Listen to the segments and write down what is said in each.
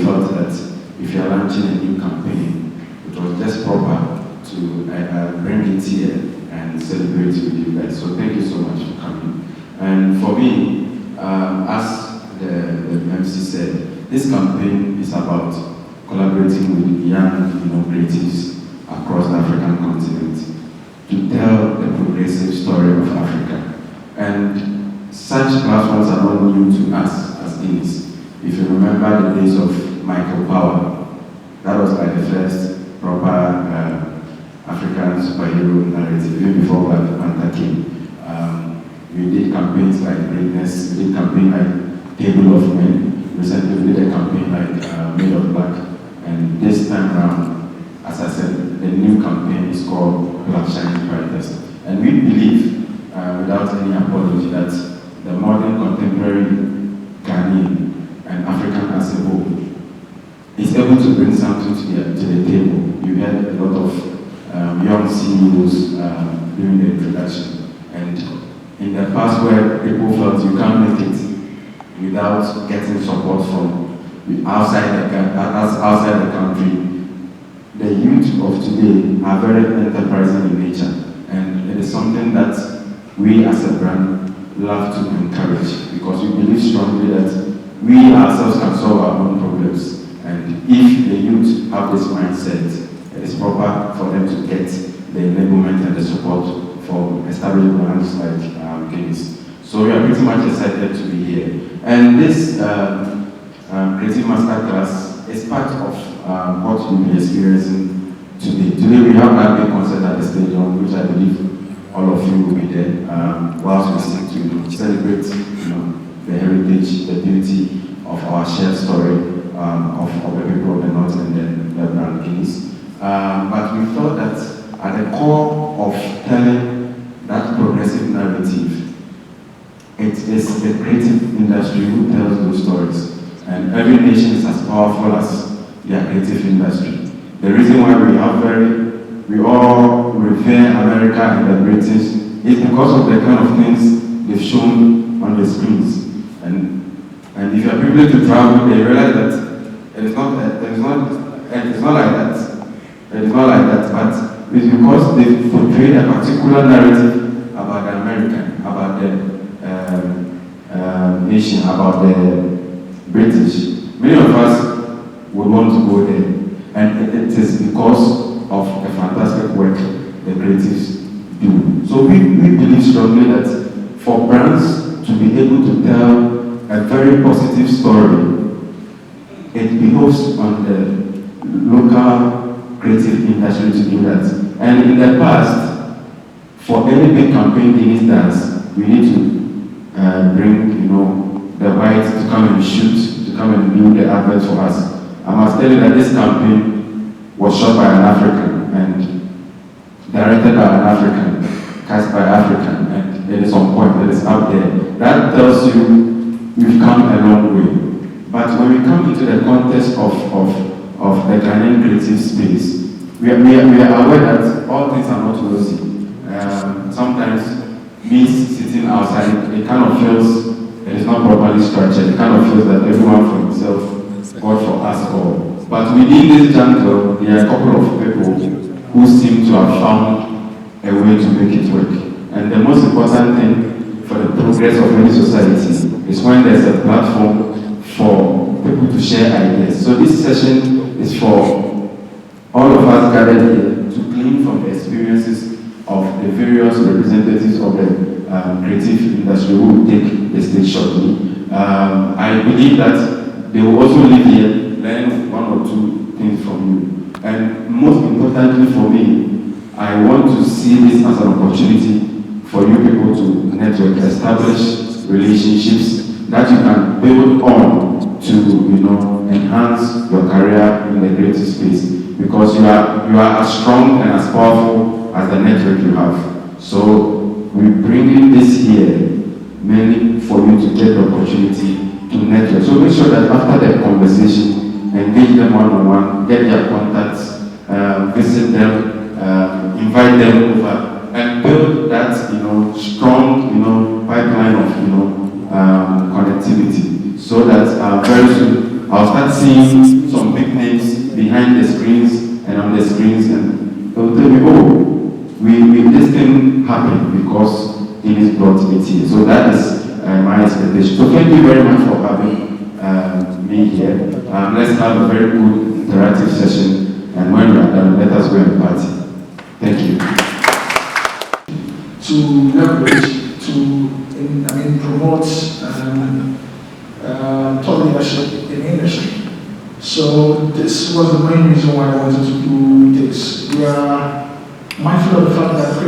felt that if you are launching a new campaign, it was just proper to bring it here and celebrate with you guys. So thank you so much for coming. And for me, as the MC said, this campaign is about collaborating with young creatives across the African continent to tell the progressive story of Africa. And such platforms are not new to us as Guinness. If you remember the days of Michael Power, that was like the first proper African superhero narrative, even before Black Panther came. We did campaigns like Guinness, we did campaign like Table of Men. Recently we did a campaign like Made of Black. And this time around, as I said, the new campaign is called Black Shining Brightest. And we believe, without any apology, that the modern contemporary Ghanaian and African as a whole is able to bring something to the table. You had a lot of young CEOs during the introduction. And in the past where people felt you can't make it without getting support from outside the country, the youth of today are very enterprising in nature. And it is something that we as a brand love to encourage, because we believe strongly that we ourselves can solve our own problems. And if the youth have this mindset, it is proper for them to get the enablement and the support from established brands like Guinness. So we are pretty much excited to be here. And this Creative Masterclass is part of what you'll be experiencing today. Today we have that big concert at the stadium, which I believe all of you will be there whilst we seek to celebrate the heritage, the beauty of our shared story of the people of the North and the brand Guinness. But we thought that at the core of telling that progressive narrative, it is the creative industry who tells those stories. And every nation is as powerful as their creative industry. The reason why we all revere America and the British is because of the kind of things they've shown on the screens. And if you are privileged to travel, they realize that it is not like that. It is not like that, but it's because they portrayed a particular narrative about the American, about the nation, about the British. Many of us would want to go there, and it is because of the fantastic work the creatives do. So we believe strongly that for brands to be able to tell a very positive story, it behoves on the local creative industry to do that. And in the past, for any big campaign Guinness does, we need to bring the whites to come and shoot, to come and do the advert for us. I must tell you that this campaign was shot by an African and directed by an African, cast by African, and it is on point, it is out there. That tells you we've come a long way. But when we come into the context of the Ghanaian creative space, we are aware that all things are not rosy. Sometimes me sitting outside, it kind of feels it is not properly structured. It kind of feels that everyone for himself, God for us all. But within this jungle, there are a couple of people who seem to have found a way to make it work. And the most important thing for the progress of any society is when there's a platform for people to share ideas. So this session is for all of us gathered here to glean from the experiences of the various representatives of the creative industry who will take the stage shortly. I believe that they will also leave here, learn one or two things from you. And most importantly for me, I want to see this as an opportunity for you people to network, establish relationships that you can build on to enhance your career in the creative space, because you are as strong and as powerful as the network you have. So we bring in this here mainly for you to get the opportunity to network. So make sure that after the conversation, engage them one-on-one, get their contacts, visit them, invite them over, and build that strong pipeline of connectivity, so that very soon I'll start seeing some big names behind the screens and on the screens, and they'll tell me, oh, this thing happened because Guinness brought it here. So that is my expectation. So thank you very much for having me here. Let's have a very good interactive session, and when we are done, let us go and party. Thank you. To leverage, promote thought leadership in industry. So this was the main reason why I wanted to do this. We are mindful of the fact that the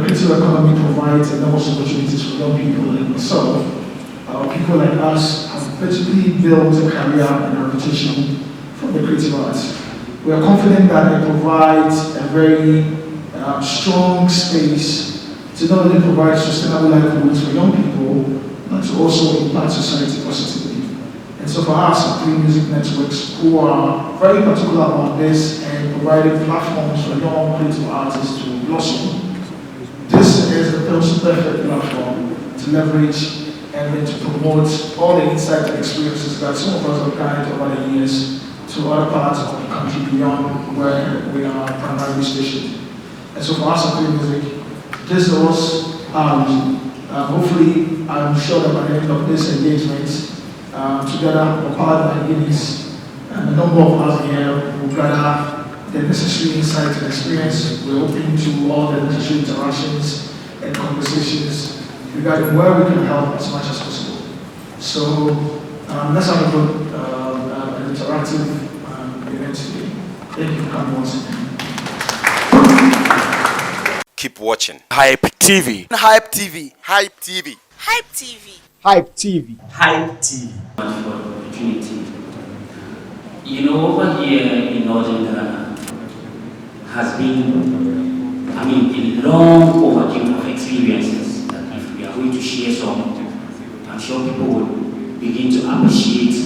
creative economy provides enormous opportunities for young people like myself. People like us have basically built a career and a reputation from the creative arts. We are confident that it provides a very strong space to not only provide sustainable livelihoods for young people, but to also impact society positively. And so for us, three music networks who are very particular about this and providing platforms for young creative artists to blossom, this is the perfect platform to leverage and then to promote all the insights and experiences that some of us have carried over the years to other parts of the country beyond where we are primarily stationed. And so for us at Three Music, this was our vision. Hopefully, I'm sure that by the end of this engagement, together, powered by Guinness, and a number of us here will gather the necessary insights and experience. We're open to all the necessary interactions and conversations regarding where we can help as much as possible. So let's have a good an interactive event today. Thank you for coming once again. Keep watching. Hype TV. Hype TV. Hype TV. Hype TV. Hype TV. Hype TV. Much for the opportunity. You know, over here in Northern Ghana has been, a long overdue of experiences that if we are going to share some, I'm sure people will begin to appreciate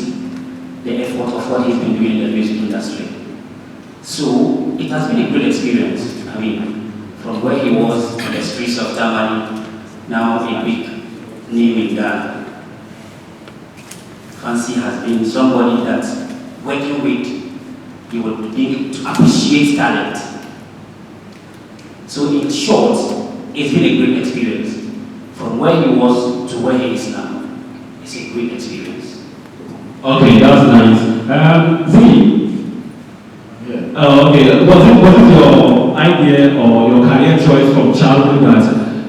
the effort of what he's been doing in the music industry. So it has been a good experience. From where he was in the streets of Tamale, now a big name in Ghana. Fancy has been somebody that working with, he would begin to appreciate talent. So in short, it's been a great experience. From where he was to where he is now, it's a great experience. Okay, that's nice. Z. Okay, was it your idea or your career choice from childhood that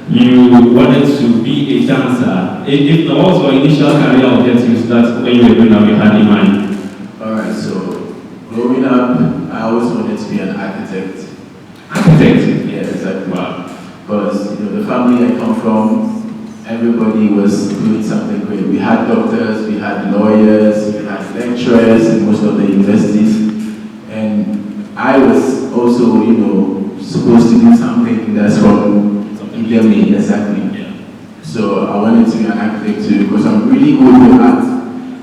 you wanted to be a dancer? If not, what was your initial career objectives that when you were growing up you had in mind? Alright, so growing up, I always wanted to be an architect. Architect? Yeah, exactly. Wow. Because the family I come from, everybody was doing something great. We had doctors, we had lawyers, we had lecturers in most of the universities. And I was also, supposed to do something that's from India, exactly. Yeah. So I wanted to be an architect too, because I'm really good with art,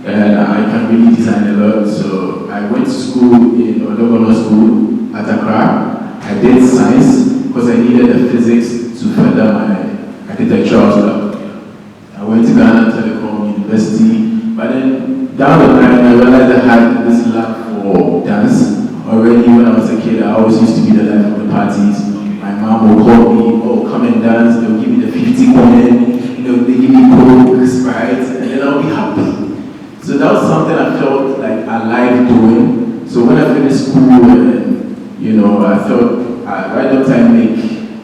and I can really design a lot. So I went to school in Odogono School at Accra. I did science, because I needed the physics to further my architectural stuff. I went to Ghana Telecom University, but then down the line I realized I had this love for dance. Already when I was a kid, I always used to be the life of the parties. My mom would call me, oh, come and dance. They'll give me the 50 coin, they give me Coke, Sprite, and then I'll be happy. So that was something I felt like I liked doing. So when I finished school, I thought, why don't I make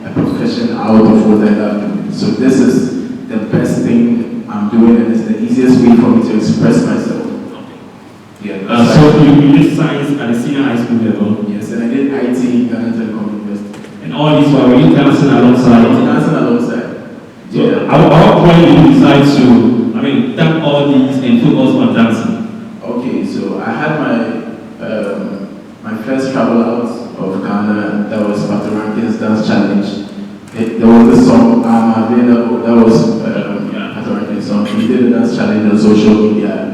a profession out of what I love doing? So this is the best thing I'm doing, and it's the easiest way for me to express myself. Yeah, so you did science at the senior high school level? Yes, and I did IT in Ghana Telecom University. And all these while you dancing alongside? Dancing alongside. So at what point did you decide to, dump all these and focus on dancing? Okay, so I had my first travel out of Ghana. That was Pastor Rankin's Dance Challenge. There was this song, I'm Available, that was Pastor Rankin's song. He did a dance challenge on social media.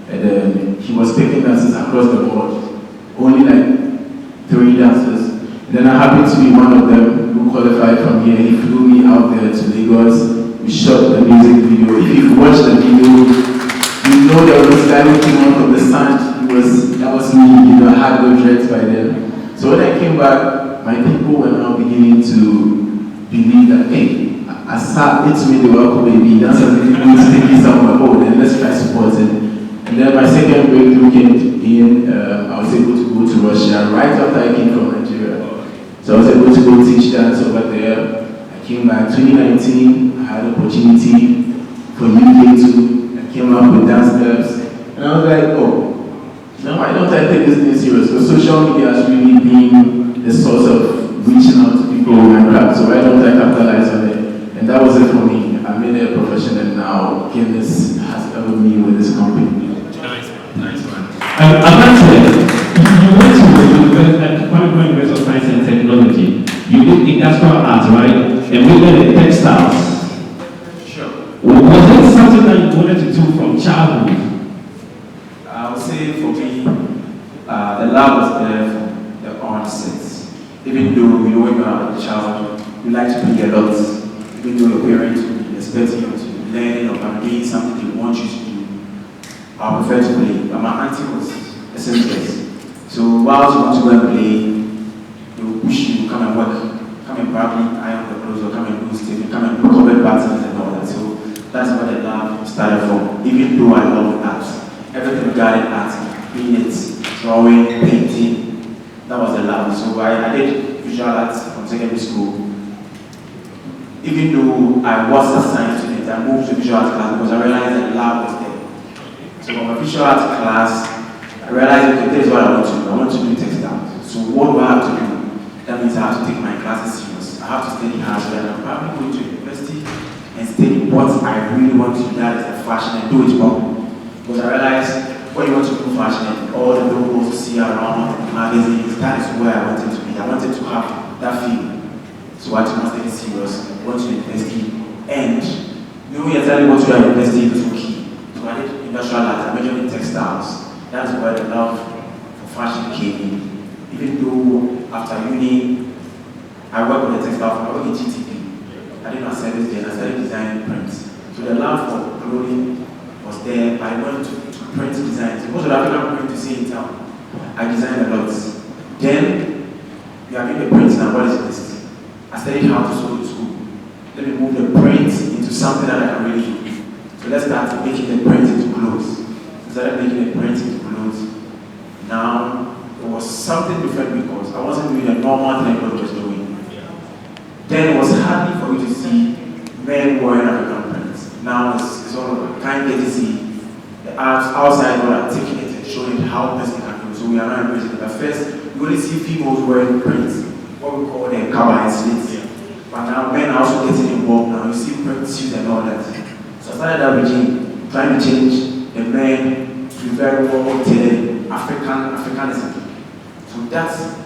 And then he was taking dances across the board. Only like 3 dancers. And then I happened to be one of them who qualified from here. He flew me out there to Lagos. We shot the music video. If you've watched the video, you know, there was this guy who came out of the stand. That was me, I had no dreads by then. So when I came back, my people were now beginning to believe that, hey, Asa, it's me, the welcome baby. That's something people to take it somewhere. Oh, then let's try supporting. And then my second breakthrough came in, I was able to go to Russia right after I came from Nigeria. So I was able to go teach dance over there. I came back 2019, I had an opportunity for UK too. I came up with dance steps. And I was like, oh, now why don't I take this thing serious? Because social media has really been the source of reaching out to people in my craft. So why don't I capitalize on it? And that was it for me. I made it a profession, and now Guinness has helped me with this company. Nice one. Amanda, you went to the University of Science and Technology. You did industrial arts, right? And we did textiles. Sure. Was it something that you wanted to do from childhood? I would say for me, the love was there from the onset. Even though when you are a child, you like to be a lot. Even though your parents will be expecting you to learn or doing something they want you to do. I prefer to play, but my auntie was a seamstress. So while you want to go and play, they will push you, come and work, come and probably iron the clothes or come and do stuff, come and do cover patterns and all that. So that's where the love started from. Even though I love art, everything regarding art, being it, drawing, painting, that was the love. So I did visual arts from secondary school. Even though I was a science student, I moved to visual arts class because I realized that love was there. So from a visual arts class, I realized, okay, this is what I want to do. I want to do textiles. So what do I have to do? That means I have to take my classes serious. I have to study hard so that I'm probably going to university and study what I really want to do, that is the fashion, and do it properly. Because I realized when you want to do fashion and all the logos you see around the magazines, that is where I wanted to be. I wanted to have that feeling. So I had to study serious, went to university, and you know, exactly what you are at university is key. So I did industrial arts, I majored in textiles. That's where the love for fashion came in. Even though after uni, I worked with the textile firm, I worked in GTP. I did not service there, I started designing prints. So the love for clothing was there. I went to print designs. Most of the African print you see in town, I designed a lot. Then, we are doing the prints now, what is this? I studied how to sew in school. Let me move the print into something that I can really do. So let's start making the print into clothes. Started making the print into clothes. Now, it was something different because I wasn't doing the normal thing everybody was doing. Then it was hardly for you to see men wearing African prints. Now it's all over. You can't get to see the outside world are taking it and showing how best they can do. So we are not embracing it. At first, you only see females wearing prints, what we call them cover and slits. But now men are also getting involved now. You see print suits and all that. So I started that regime, trying to change the men to very well to Africanism. So that's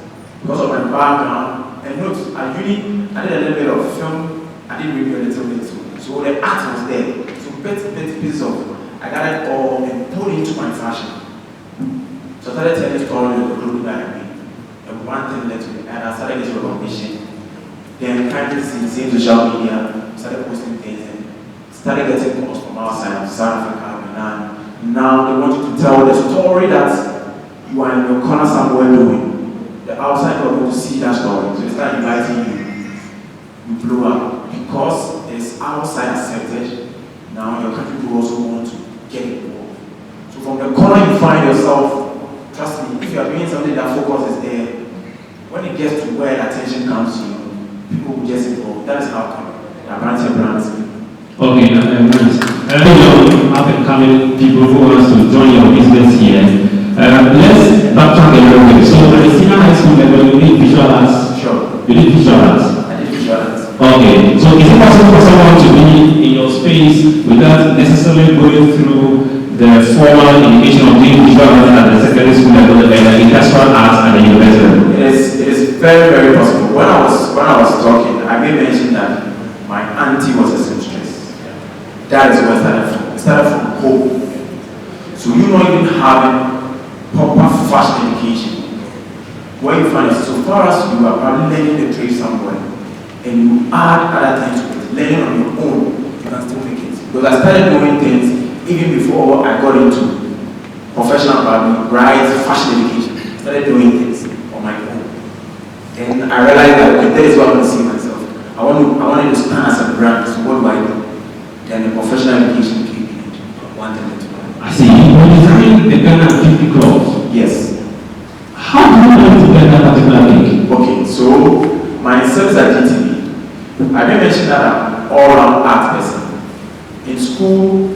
because of my background. And note, I did a little bit of film, I did review a little bit too. So the art was there. So bit pieces of, I got it all and put it into my fashion. So I started telling stories of the clothing that I made. And one thing led to the other. I started getting recognition. Then kind of see same social media, started posting things and started getting calls from outside, South Africa, Milan. Now they want you to tell the story that you are in your corner somewhere doing. The outside world want to see that story. So they start inviting you. You blow up. Because it's outside accepted, now your country will also want to get involved. So from the corner you find yourself, trust me, if you are doing something that focus is there, when it gets to where attention comes to you, people will just involve. That is how come the brands. Okay, nice. Up and coming people who want to join your business here. Let's backtrack a little bit. So at the senior high school level, you did visual arts. Sure. You did visual arts. I did visual arts. Okay. So is it possible for someone to be in your space without necessarily going through the formal education of doing visual arts at the secondary school level and the industrial arts at the university level? It is very, very possible. When I was talking, I made mention that my auntie was a seamstress. That is where it started from. It started from home. So you not even having proper fashion education. Where you find it, so far as you are probably learning the trade somewhere, and you add other things to it, learning on your own, you can still make it. Because I started doing things even before I got into professional fashion education, started doing things on my own. And I realized that okay, that is what I want to see myself. I wanted to stand as a brand, so what do I do? Then the professional education came in, one thing to one. I see. You designed the Ghana 50 clubs. Yes. How do you know to get that particular link? Okay, so my service at GTB, I didn't mention that I'm all-round art person. In school,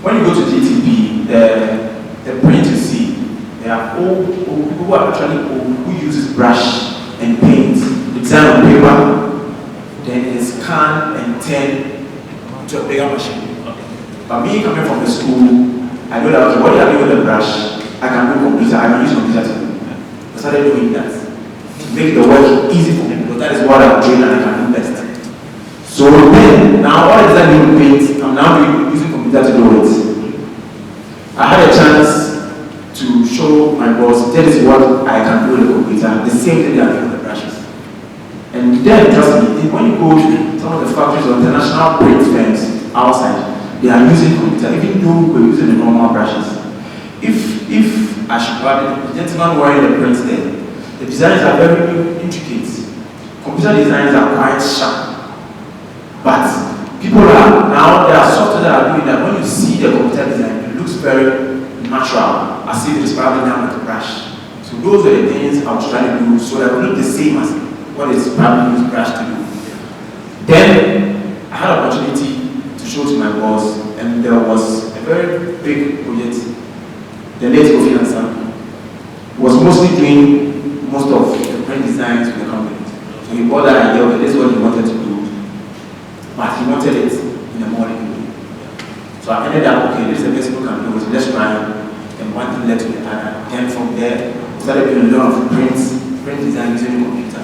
when you go to GTB, the print you see, there are old people who are actually old, who uses brush and paint, design on paper, then it is scanned and turned to a bigger machine. But me coming from the school, I know that okay, what do I do with the brush? I can do computer, I can use computer to do. I started doing that to make the work easy for me because that is what I'm doing and I can do best. So then, now all the design with paint, I'm now using computer to do it. I had a chance to show my boss that is what I can do with the computer, the same thing that I do with the brushes. And then, trust me, when you go to some of the factories or international print firms outside, they are using computer, even though we're using the normal brushes. If I should add the gentleman wearing the prints there, the designs are very intricate. Computer designs are quite sharp. But people are, now there are software that are doing that when you see the computer design, it looks very natural, as if it's probably done with a brush. So those are the things I was trying to do so that it will look the same as what is probably used brush to do. Then I had an opportunity to show to my boss, and there was a very big project. The late Kofi Ansan was mostly doing most of the print designs with the company. So he bought that idea, okay, this is what he wanted to do, but he wanted it in a morning way. So I ended up, okay, this is the best we can do, so let's try it. And one thing led to the other. Then from there, I started doing a lot of print design using the computer.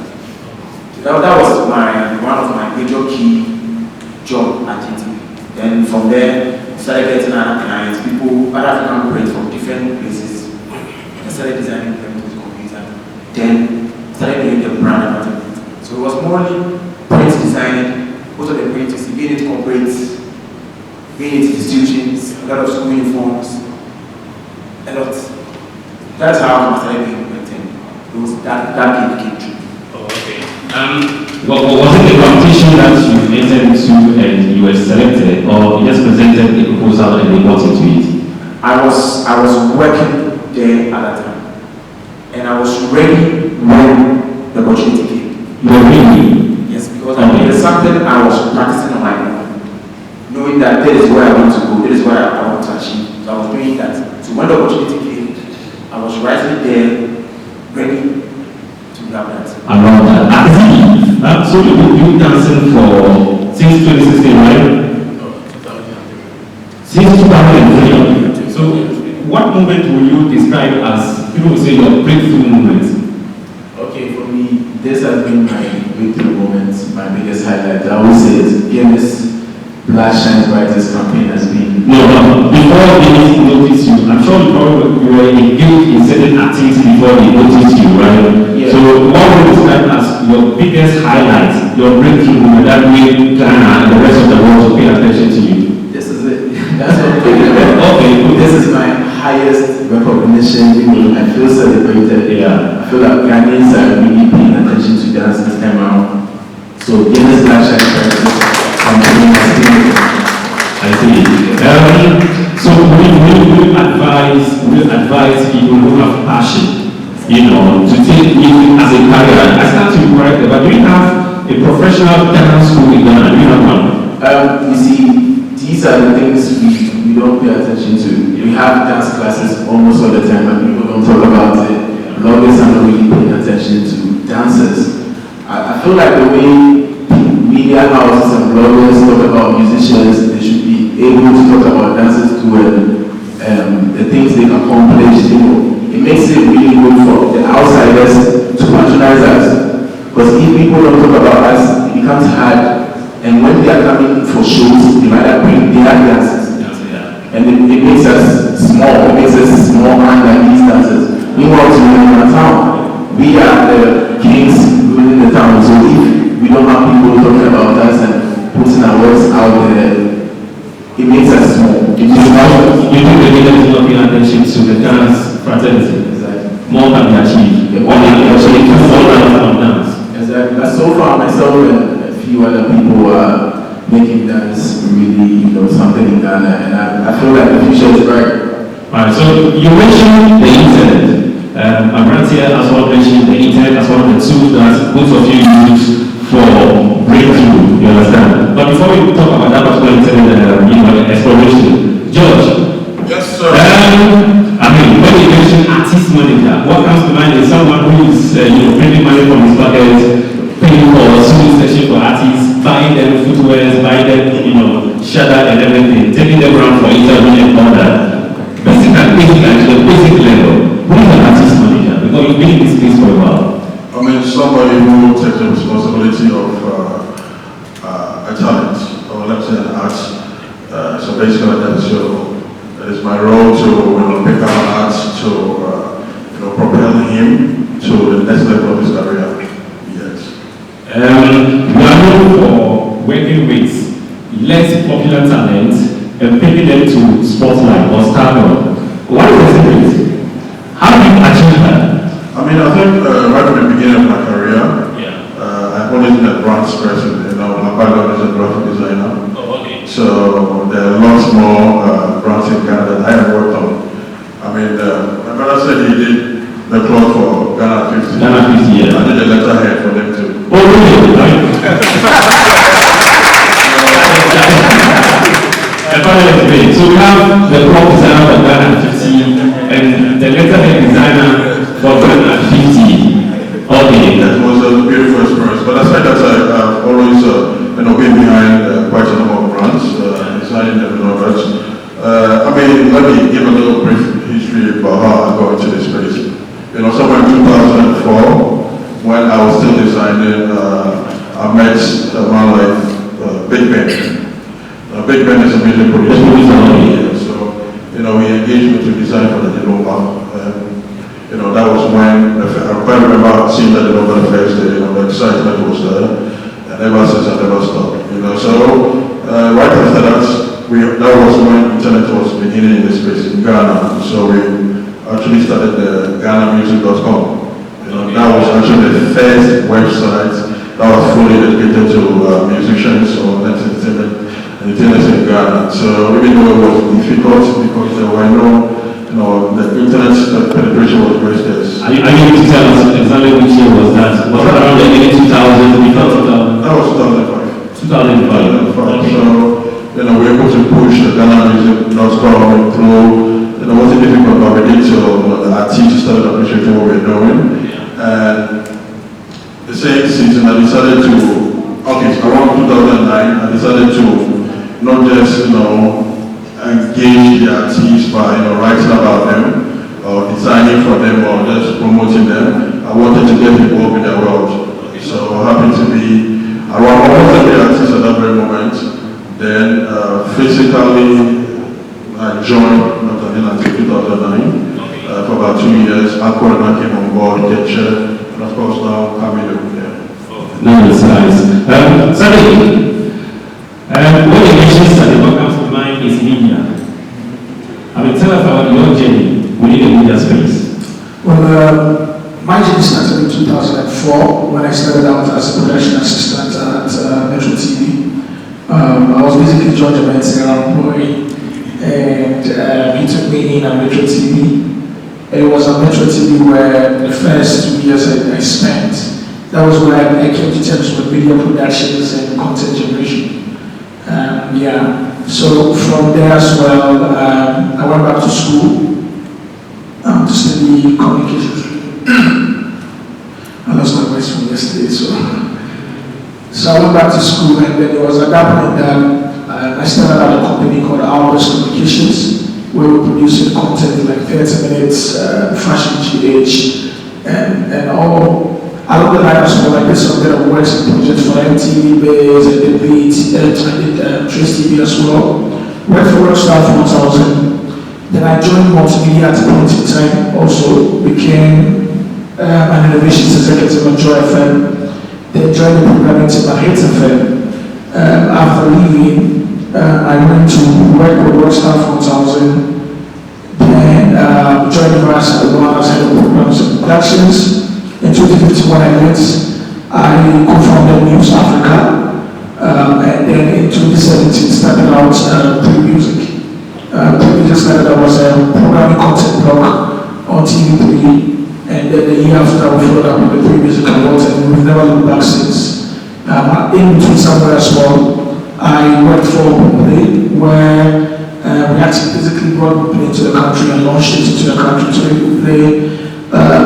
So that was one of my major key job at GTB. Then from there, started getting other clients, other African print from different places. I started designing them with the computer. Then started doing the brand advertisement. So it was mostly print designing, most of the print you see, being it corporates, being it institutions, a lot of school uniforms, a lot. That's how I started doing printing. That came true. Oh, okay. Well, was it a competition that you entered into and you were selected, or you just presented a proposal and they got into it? I was working there at that time, and I was ready when the opportunity came. You were ready? Yes, because it was something I was practicing on my own, knowing that this is where I want to go, this is what I want to achieve. So I was doing that. So when the opportunity came, I was right there, ready to grab that. I love that. I see. So you've been doing dancing since 2016, right? Since 2003. So what moment will you describe as, people will say, your breakthrough moment? Okay, for me, this has been my breakthrough moment, my biggest highlight. I always say it, Guinness Black Shine Brightest campaign has been... No, before they noticed you, I'm sure you probably were engaged in certain activity before they noticed you, right? Yeah. So what would you describe as your biggest highlight, your breakthrough moment that made Ghana and the rest of the world to pay attention to you? This is it. That's what okay. This is my highest recognition. I feel celebrated. Yeah. I feel like Ghanaians are really paying attention to dance this time around. So Guinness Black Shine Brightest campaign has been... I see. So we advise people who have passion, to take music as a career. I stand to be corrected, but do you have a professional dance school in Ghana? Do you have one? You see, these are the things we don't pay attention to. We have dance classes almost all the time, and people don't talk about it. Bloggers are not really paying attention to dancers. I feel like the way media houses and bloggers talk about musicians, they should be able to talk about dancers too, and the things they've accomplished. It makes it really good for the outsiders to patronize us. Because if people don't talk about us, it becomes hard. And when they are coming for shows, they rather bring their dances. And it makes us small. It makes us small than these dancers. Meanwhile, in our town, we are the kings ruling the town. So if we don't have people talking about us and putting our words out there, it makes us You do the Guinness European attention to the dance fraternity. Exactly. More can be achieved. When they actually do all that on dance. Exactly. But so far, myself and a few other people are making dance really, something in Ghana, and I feel like the future is bright. Alright, so you mentioned the internet. Abrantia as well mentioned the internet as one of the tools that both of you use for breakthrough, you understand? But before we talk about that particular internet exploration, George. Yes, sir. When you mention artist manager, what comes to mind is someone who is bringing money from his pocket, paying for swimming session for artists, buying them footwear, buying them, shadow and everything, taking them around for interview and all that. Basic level. Who is an artist manager? Because you've been in this space for a while. I mean, somebody who takes the responsibility of a talent, or let's say an art. So basically, that is my role to pick up an art to propel him to the next level of his career. Yes. We are known for working with less popular talent and taking them to spotlight or stardom. What is the secret? How do you achieve that? I mean, I think right from the beginning of my career, I've always been a brand person. My background is a graphic designer. Oh, okay. So there are lots more brands in Ghana that I have worked on. I mean, my brother said he did the cloth for Ghana 50. Ghana 50, yeah. I did a letterhead for them too. Oh, really? So we have the cloth designer for Ghana 50 and the letterhead designer for Ghana 50. Okay. That was a beautiful experience. But aside that, I've always been behind quite a number of brands, designing them and all that. I mean, let me give a little brief history about how I got into this space. Somewhere in 2004, when I was still designing, I met Tamale, Big Ben. Big Ben is a music producer. So, we engaged me to design for the Diploma. That was when I remember seeing that over the first day, the excitement was there, and ever since I never stopped. So right after that, that was when internet was beginning in this space in Ghana. So we actually started the GhanaMusic.com. That was actually the first website that was fully dedicated to musicians or entertainment in Ghana. So even though it was difficult because there were the internet penetration was very scarce. Are you able to tell us exactly which year was that? Was that around the early 2000s, before 2000? That was 2005. 2005. Okay. So, we were able to push the GhanaMusic.com through, it wasn't difficult, but we did the artists started appreciating what we were doing. And the same season, I decided to, around 2009, I decided to not just, engage the artists by writing about them or designing for them or just promoting them. I wanted to get involved in their world. So I happened to be around almost every artist at that very moment. Then physically I joined until 2009 for about 2 years. Aquarena came on board, get chair, and of course now Camille. Nice. Suddenly, when you mention study, what comes to mind is media. Tell us about your journey within the media space. Well, my journey started in 2004 when I started out as a production assistant at Metro TV. I was basically George Ben's employee, and he took me in at Metro TV. It was at Metro TV where the first 2 years I spent. That was where I came to terms with video productions and content generation. So from there as well, I went back to school to study communications. I lost my voice from yesterday, so I went back to school, and then it was at that point that I started at a company called Albers Communications, where we were producing content like 30 minutes, fashion GH, and all. Along the line as well, I did some bit of works and projects for MTV Base, I did Beat, I did Trace TV as well. Worked for Rockstar 4000. Then I joined Multimedia at a point in time, also became an innovations executive at Joy FM. Then joined the programming team at Hit FM. After leaving, I went to work with Rockstar 4000, then joined the brass as one as head of programs and productions. In 2015, when I left, I co-founded News Africa, and then in 2017 started out Pre-Music. Pre-Music started out as a programming content blog on TV3, and then the year after we followed up with the Pre-Music Awards, and we've never looked back since. In between somewhere as well, I worked for Play, where we actually physically brought Play to the country and launched it into the country. So Play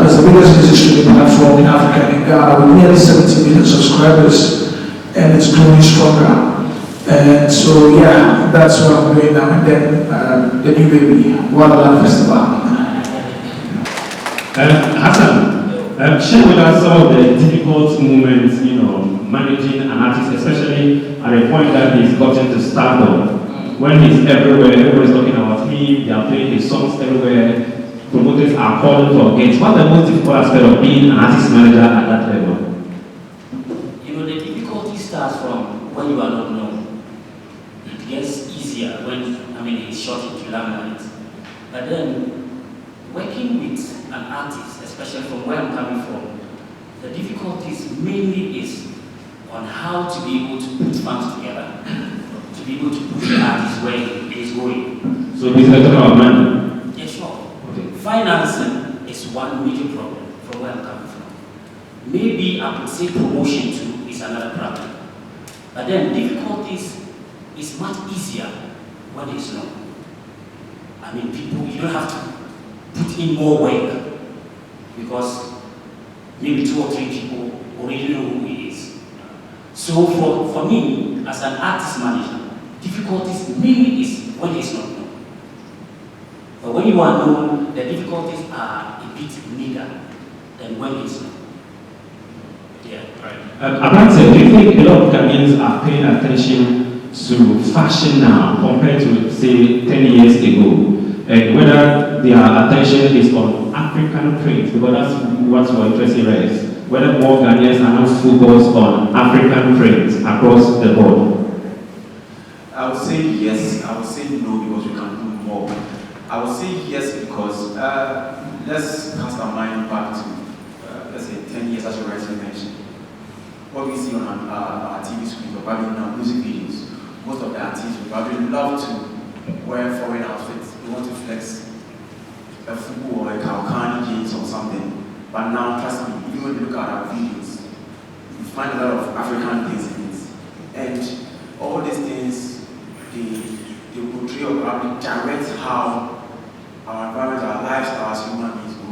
is the biggest music streaming platform in Africa and in Ghana with nearly 70 million subscribers, and it's growing stronger. And so, yeah, that's what I'm doing now. And then the new baby, Wonderland Festival. Hassan, share with us some of the difficult moments, managing an artist, especially at the point that he's gotten to stardom. When he's everywhere, everybody's talking about him, they are playing his songs everywhere. Promoters are calling for games. What's the most difficult aspect of being an artist manager at that level? The difficulty starts from when you are not known. It gets easier when, it's short into limelight. But then, working with an artist, especially from where I'm coming from, the difficulties mainly is on how to be able to put funds together, to be able to push the artist where he is going. So this is talking about money? Yeah, sure. Financing is one major problem from where I'm coming from. Maybe I could say promotion too is another problem. But then difficulties is much easier when it's known. People, you don't have to put in more work because maybe 2 or 3 people already know who he is. So for me, as an artist manager, difficulties mainly is when it's not known. But when you are known, the difficulties are a bit bigger than when it's known. Yeah, right. Apparently, do you think a lot of Ghanaians are paying attention to fashion now compared to, say, 10 years ago? And whether their attention is on African print, because that's what's more interesting, right? Whether more Ghanaians are now focused on African print across the board. I would say yes. I would say no because we can do more. I would say yes because let's cast our mind back to let's say 10 years, as you rightly mentioned. What we see on our TV screens or probably in our music videos, most of the artists would probably love to wear foreign outfits. They want to flex a football or a Kalkani jeans or something. But now, trust me, even when you look at our videos, you find a lot of African things in it. And all these things, they portray or probably direct how our environment, our lifestyle as human beings go.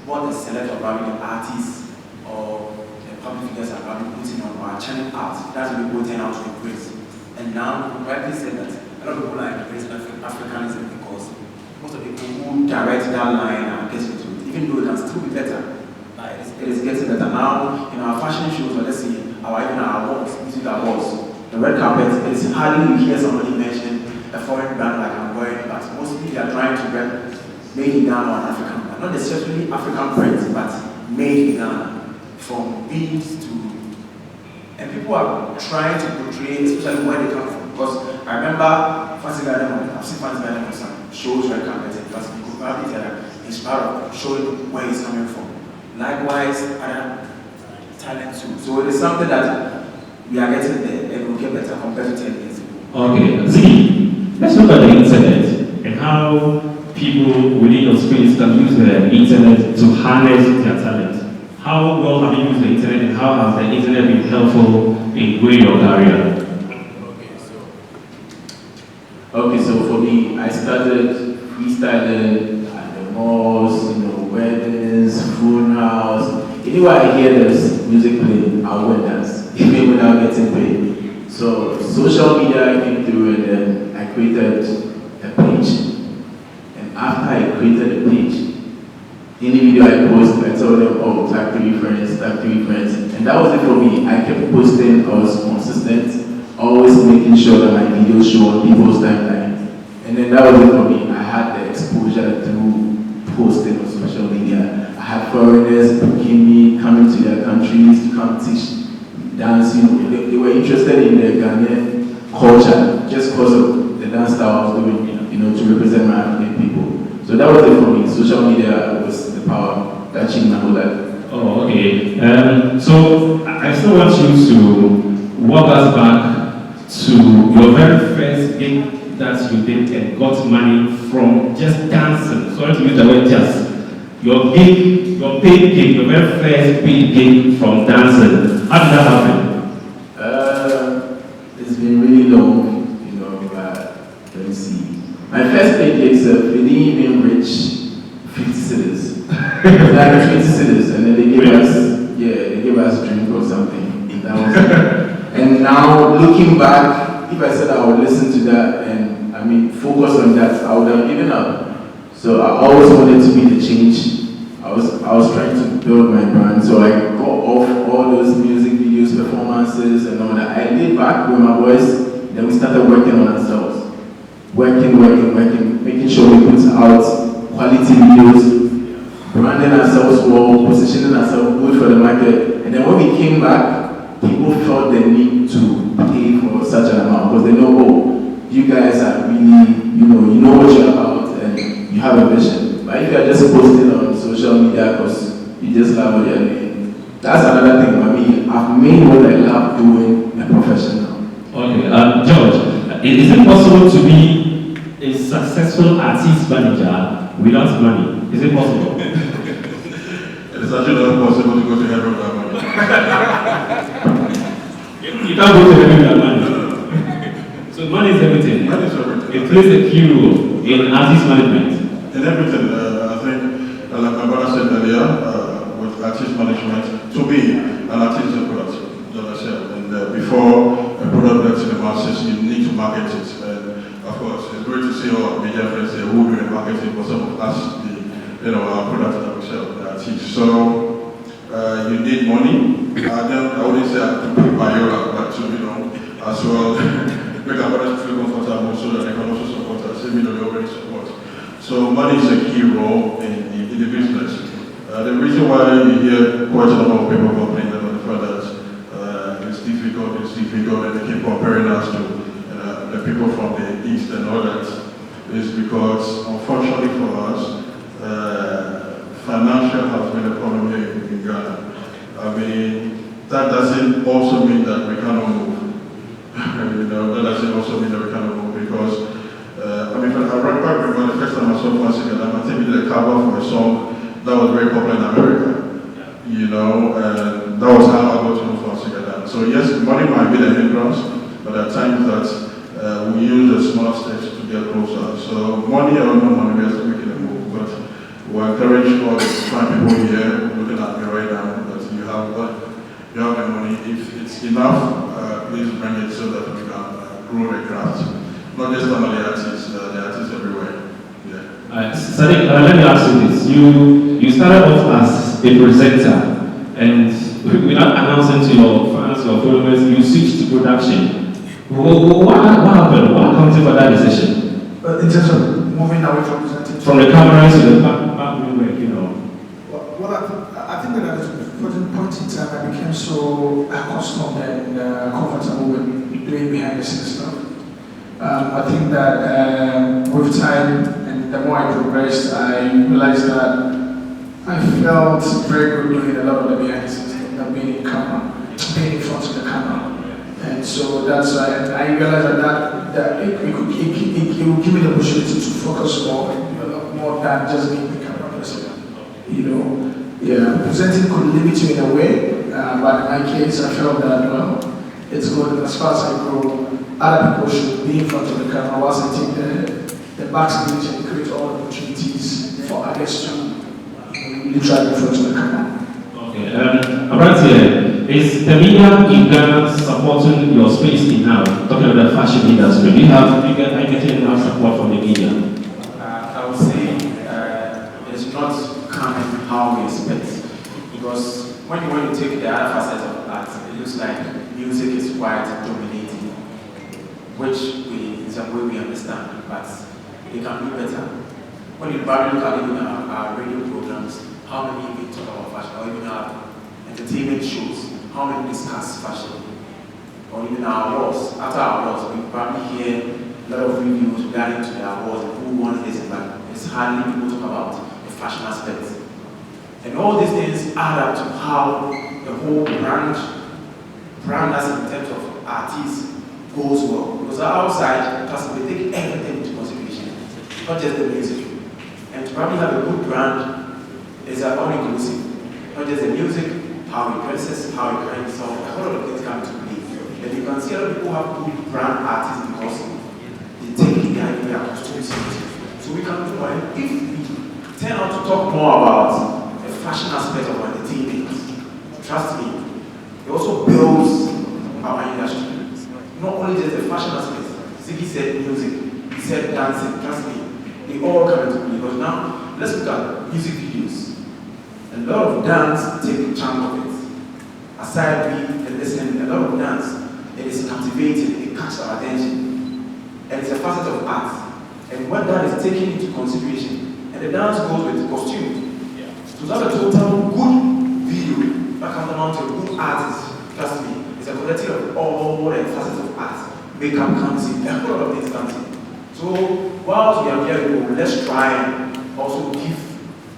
What the select or probably the artists or the public figures are probably putting on our channel art, that's what people turn out to embrace. And now, we rightly said that a lot of people are embracing Africanism because most of the people who direct that line are getting into it, even though it can still be better. It is getting better now in our fashion shows, or let's say even our awards, music awards, the red carpet. It is hardly you hear somebody mention a foreign brand like I'm wearing, but mostly they are trying to get made in Ghana or African brand, not necessarily African print, but made in Ghana, from beads to, and people are trying to portray, especially where they come from. Because I remember Fancy Garden, I've seen Fancy Garden on some shows red carpet, and plus people probably inspired of showing where he's coming from. Likewise, other talent too. So it is something that we are getting there and we'll get better compared to 10 years ago. Okay, Ziggy, let's look at the internet and how people within your space can use the internet to harness their talent. How well have you used the internet and how has the internet been helpful in growing your career? Okay, so for me, I started freestyling at the malls, weddings, funerals. Anywhere I hear there's music playing, I'll go and dance, even without getting paid. So social media came through and then I created a page. And after I created a page, any video I post, I told them, oh, tag 3 friends, tag 3 friends. And that was it for me. I kept posting, I was consistent, always making sure that my videos show on people's timelines. And then that was it for me. I had the exposure through posting on social media. I had foreigners booking me, coming to their countries to come teach dance. They were interested in the Ghanaian culture. just because of the dance style I was doing, you know, to represent my African people. So that was it for me. Social media was the power that changed my whole life. Oh, okay. So I still want you to walk us back to your very first gig that you did and got money from just dancing. Sorry to use the word just. Your gig, your paid gig, your very first paid gig from dancing. How did that happen? It's been really long, you know, but let me see. My first paid gig, we didn't even reach 50 cedis. Like 20 cedis, and then they gave us a drink or something. And that was it. And now, looking back, if I said I would listen to that and, I mean, focus on that, I would have given up. So I always wanted to be the change. I was trying to build my brand, so I got off all those music videos, performances, and all that. I laid back with my boys, then we started working on ourselves. Working, making sure we put out quality videos, branding ourselves well, positioning ourselves good for the market. And then when we came back, people felt the need to pay for such an amount because they know, oh, you guys are really, you know what you're about and you have a vision. But if you are just posting on social media because you just love what you're doing, that's another thing for me. I've made what I love doing a profession now. Okay, George, is it possible to be a successful artist manager without money? Is it possible? It is actually not possible to go to heaven without money. You can't go to heaven without money. So money is everything. Money is everything. It plays a key role in artist management. In everything, I think, like my brother said earlier, with artist management, to be an artist is a product, and before a product gets in the masses, you need to market it. And of course, it's great to see our media friends here who do the marketing for some of us, our products that we sell, the artists. So you need money. I wouldn't say I have to pay Viola, but to, as well, make our products feel comfortable so that they can also support us, even though they already support. So money is a key role in the business. The reason why you hear quite a number of people complaining about the fact that it's difficult, and they keep comparing us to the people from the East and all that, is because, unfortunately for us, financial has been a problem here in Ghana. I mean, that doesn't also mean that we cannot move. That doesn't also mean that we cannot move because I remember the first time I saw Fancy Gadam, I think we did a cover for a song that was very popular in America. And that was how I got to know Fancy Gadam. So yes, money might be the hindrance, but at times that we use the small steps to get closer. So money or no money, we are still making a move. But we encourage all the fine people here looking at me right now that you have the money. If it's enough, please bring it so that we can grow the craft. Not just Tamale artists, the artists everywhere. Yeah. Sadiq, let me ask you this. You started off as a presenter, and without announcing to your fans or followers, you switched to production. What happened? What accounted for that decision? In terms of moving away from presenting from the cameras to the backroom work, Well, I think that at a certain point in time, I became so accustomed and comfortable with doing behind the scenes stuff. I think that with time and the more I progressed, I realized that I felt very good doing a lot of the behind the scenes stuff than being in camera, being in front of the camera. And so that's why I realized that it would give me the opportunity to focus more than just being the camera person. Presenting could limit you in a way, but in my case, I felt that, it's good. As far as I grow, other people should be in front of the camera whilst I take the backstage and create all the opportunities for others to really try in front of the camera. Okay, right here, is the media in Ghana supporting your space in now? Talking about the fashion industry, are you getting enough support from the media? I would say it's not coming how we expect, because when you take the other facets of art, it looks like music is quite dominating, which in some way we understand, but they can do better. When you probably look at even our radio programs, how many even talk about fashion, or even our entertainment shows, how many discuss fashion, or even our awards. After our awards, we probably hear a lot of reviews regarding to the awards and who won this, but it's hardly people talk about the fashion aspect. And all these things add up to how the whole brand as in terms of artists goes well. Because outside, we take everything into consideration, not just the music. And to probably have a good brand is all inclusive. Not just the music, how he dresses, how he carries himself, a whole lot of things come into play. And you can see a lot of people have good brand artists because they take the idea of costumes. So we can do more. If we turn out to talk more about the fashion aspect of entertainment, trust me, it also builds our industry. Not only just the fashion aspect. Ziggy said music, he said dancing, trust me, they all come into play. Because now, let's look at music videos. A lot of dance take a chunk of it. Aside we listening, a lot of dance, it is captivating, it catches our attention. And it's a facet of art. And when that is taken into consideration, and the dance goes with costume. Yeah. So that's a total good video that comes down to a good artist. Trust me, it's a collective of all the facets of art. Makeup comes in, a whole lot of things comes in. So whilst we are here, let's try and also give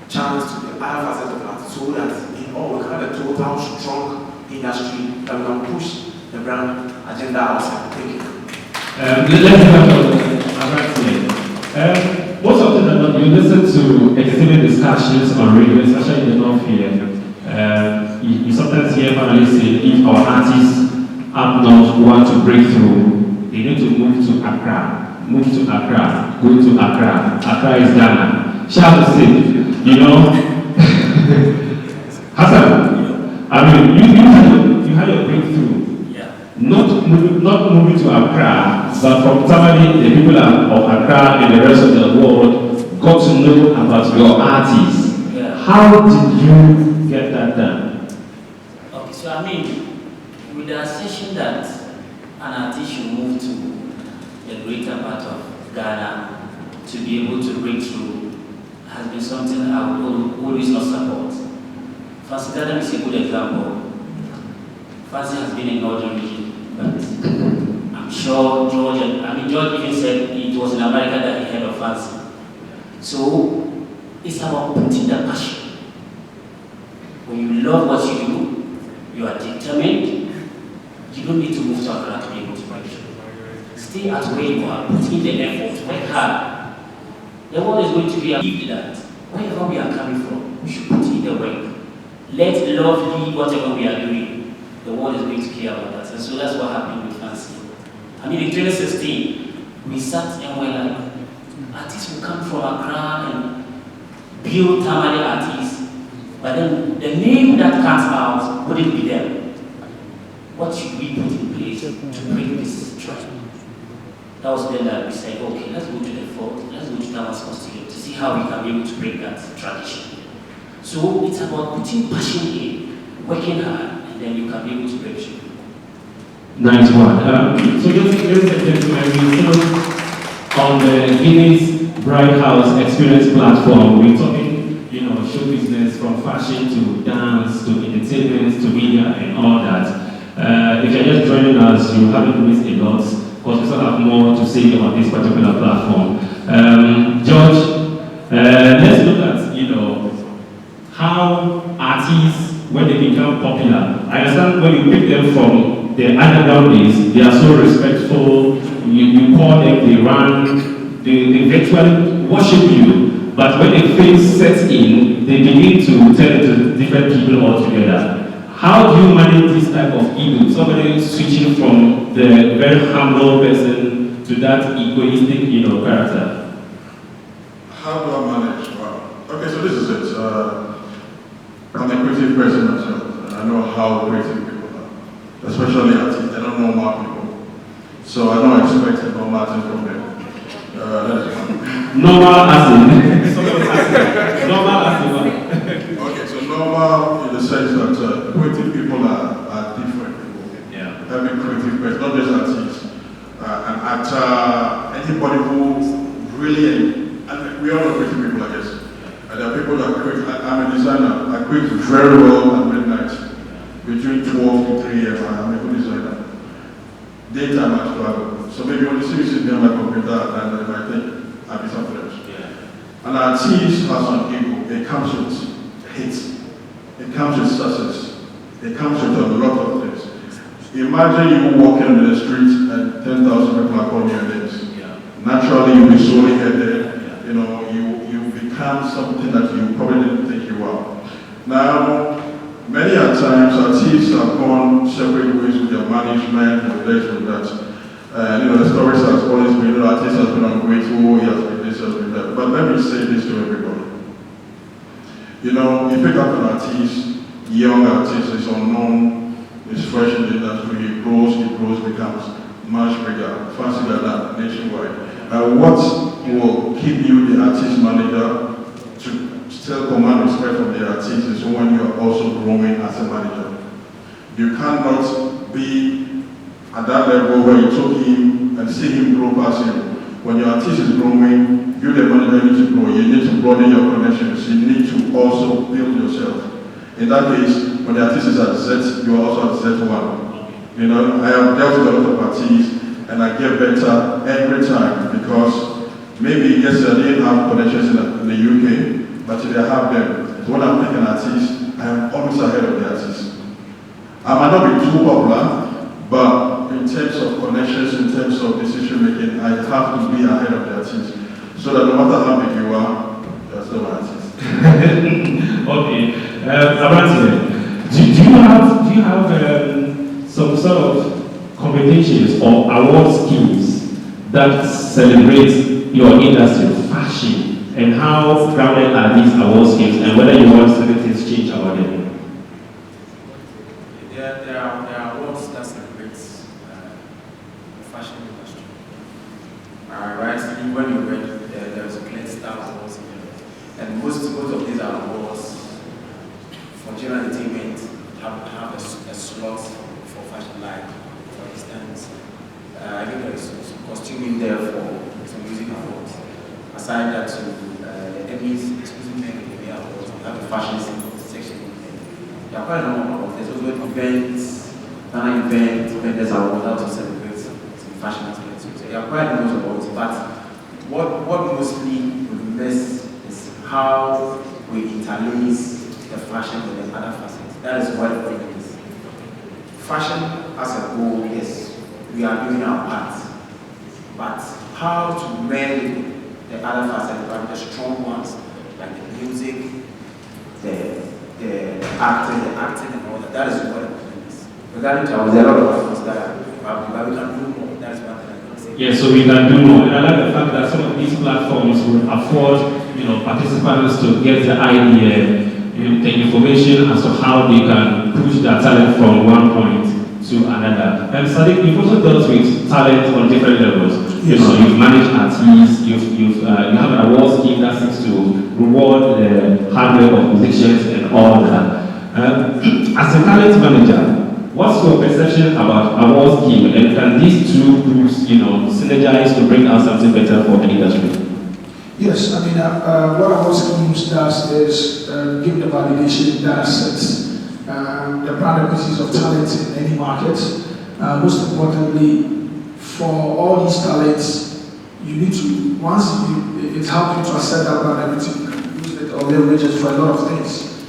chance to the other facets of art so that in all we can have a total strong industry that we can push the brand agenda outside. Thank you. Let's have a most often than not, you listen to entertainment discussions on radio, especially in the North here. You sometimes hear panelists say if our artists up north want to break through, they need to move to Accra. Move to Accra. Go to Accra. Accra is Ghana. Shout to say, you know, Hassan, I mean, you had a breakthrough. Not moving to Accra, but from Tamale, the people of Accra and the rest of the world got to know about your artists. Yeah. How did you get that done? Okay, so I mean, with the assertion that an artist should move to the greater part of Ghana to be able to break through has been something I would always not support. Fancy Ghana is a good example. Fancy has been in Northern region. But I'm sure George even said it was in America that he heard of Fancy. So it's about putting the passion. When you love what you do, you are determined, you don't need to move to Accra to be able to break through. Stay at where you are, put in the effort, work hard. The world is going to be believed that wherever we are coming from, we should put in the work. Let love lead whatever we are doing. The world is going to care about that. And so that's what happened with Fancy. I mean, in 2016, we sat and were like, artists will come from Accra and build Tamale artists, but then the name that comes out wouldn't be there. What should we put in place to break this trend? That was then that we said, okay, let's go to the fort, let's go to Damascus together to see how we can be able to break that tradition. So it's about putting passion in, working hard, then you can be able to break through. Nice one. So ladies and gentlemen, we still on the Guinness Bride House Experience platform. We're talking, show business from fashion to dance to entertainment to media and all that. If you're just joining us, you haven't missed a lot because we still have more to say on this particular platform. George, let's look at how artists, when they become popular. I understand when you pick them from the underground days, they are so respectful, you call them, they run, they virtually worship you, but when the fame sets in, they begin to turn to different people altogether. How do you manage this type of ego? Somebody switching from the very humble person to that egoistic, character? How do I manage? Wow. Okay, so this is it. I'm a creative person myself. I know how creative people are, especially artists. They don't know more people, so I don't expect normal things from them. Normal as in normal as in Okay, so normal in the sense that creative people are different people. Yeah. Every creative person, not just artists, an actor, anybody who really, and we all know creative people, I guess. There are people that create. I'm a designer. I create very well at midnight, between 12 to 3 a.m. I'm a good designer. daytime I travel. So maybe when you see me sitting behind my computer and they might think I'll be something else. Yeah. And artist has an ego. It comes with hits. It comes with success. It comes with a lot of things. Imagine you walking in the street and 10,000 people are calling your names. Yeah. Naturally, you'll be solely headed. Yeah. You know, you become something that you probably didn't think you were. Now, many a times artists have gone separate ways with their management and this and that. You know, the stories has always been, you know, artist has been ungrateful, he has been this, he has been that. But let me say this to everybody. You know, you pick up an artist, young artist, is unknown, is fresh in the industry, he grows, becomes much bigger, faster than that, nationwide. And what will keep you the artist manager to still command respect from the artist is when you are also growing as a manager. You cannot be at that level where you took him and see him grow past him. When your artist is growing, you the manager need to grow. You need to broaden your connections. You need to also build yourself. In that case, when the artist is at Z, you are also at Z1. You know, I have dealt with a lot of artists and I get better every time because maybe yesterday I didn't have connections in the UK, but today I have them. So when I'm picking an artist, I am always ahead of the artist. I might not be too popular, but in terms of connections, in terms of decision making, I have to be ahead of the artist. So that no matter how big you are, you're still an artist. Okay. Abrante, do you have some sort of competitions or award schemes that celebrate your industry, fashion, and how grounded are these award schemes, and whether you want certain things change about them? There are awards that celebrate the fashion industry. Rightly, when you read, there is a Clean Star Awards, and most of these are awards for general entertainment have a slot for fashion, like for instance, I think there is some costuming there for some music awards. Aside that, the Emmys, exclusive men in the awards, we have a fashion section. There are quite a number of awards. There's also events, Ghana there's awards that also celebrate some fashion aspects. So there are quite a number of awards, but what mostly we miss is how we interlace the fashion with the other facets. That is what it is. Fashion as a whole, yes, we are doing our part. But how to meld the other facets, like the strong ones, like the music, the acting and all that, that is what it is. Regarding to our, there are a lot of things that we can do more. That is one thing I can say. Yeah, so we can do more. And I like the fact that some of these platforms will afford, participants to get the idea, the information as to how they can push their talent from one point to another. And Sadiq, you've also dealt with talent on different levels. Yes. You've managed artists, you have an award scheme that seeks to reward the hard work of musicians and all that. As a talent manager, what's your perception about award scheme, and can these two groups, synergize to bring out something better for the industry? Yes, I mean, what award schemes does is give the validation that sets the brand equities of talent in any market. Most importantly, for all these talents, you need to, it helps you to accept that brand equity, you can use it or leverage it for a lot of things.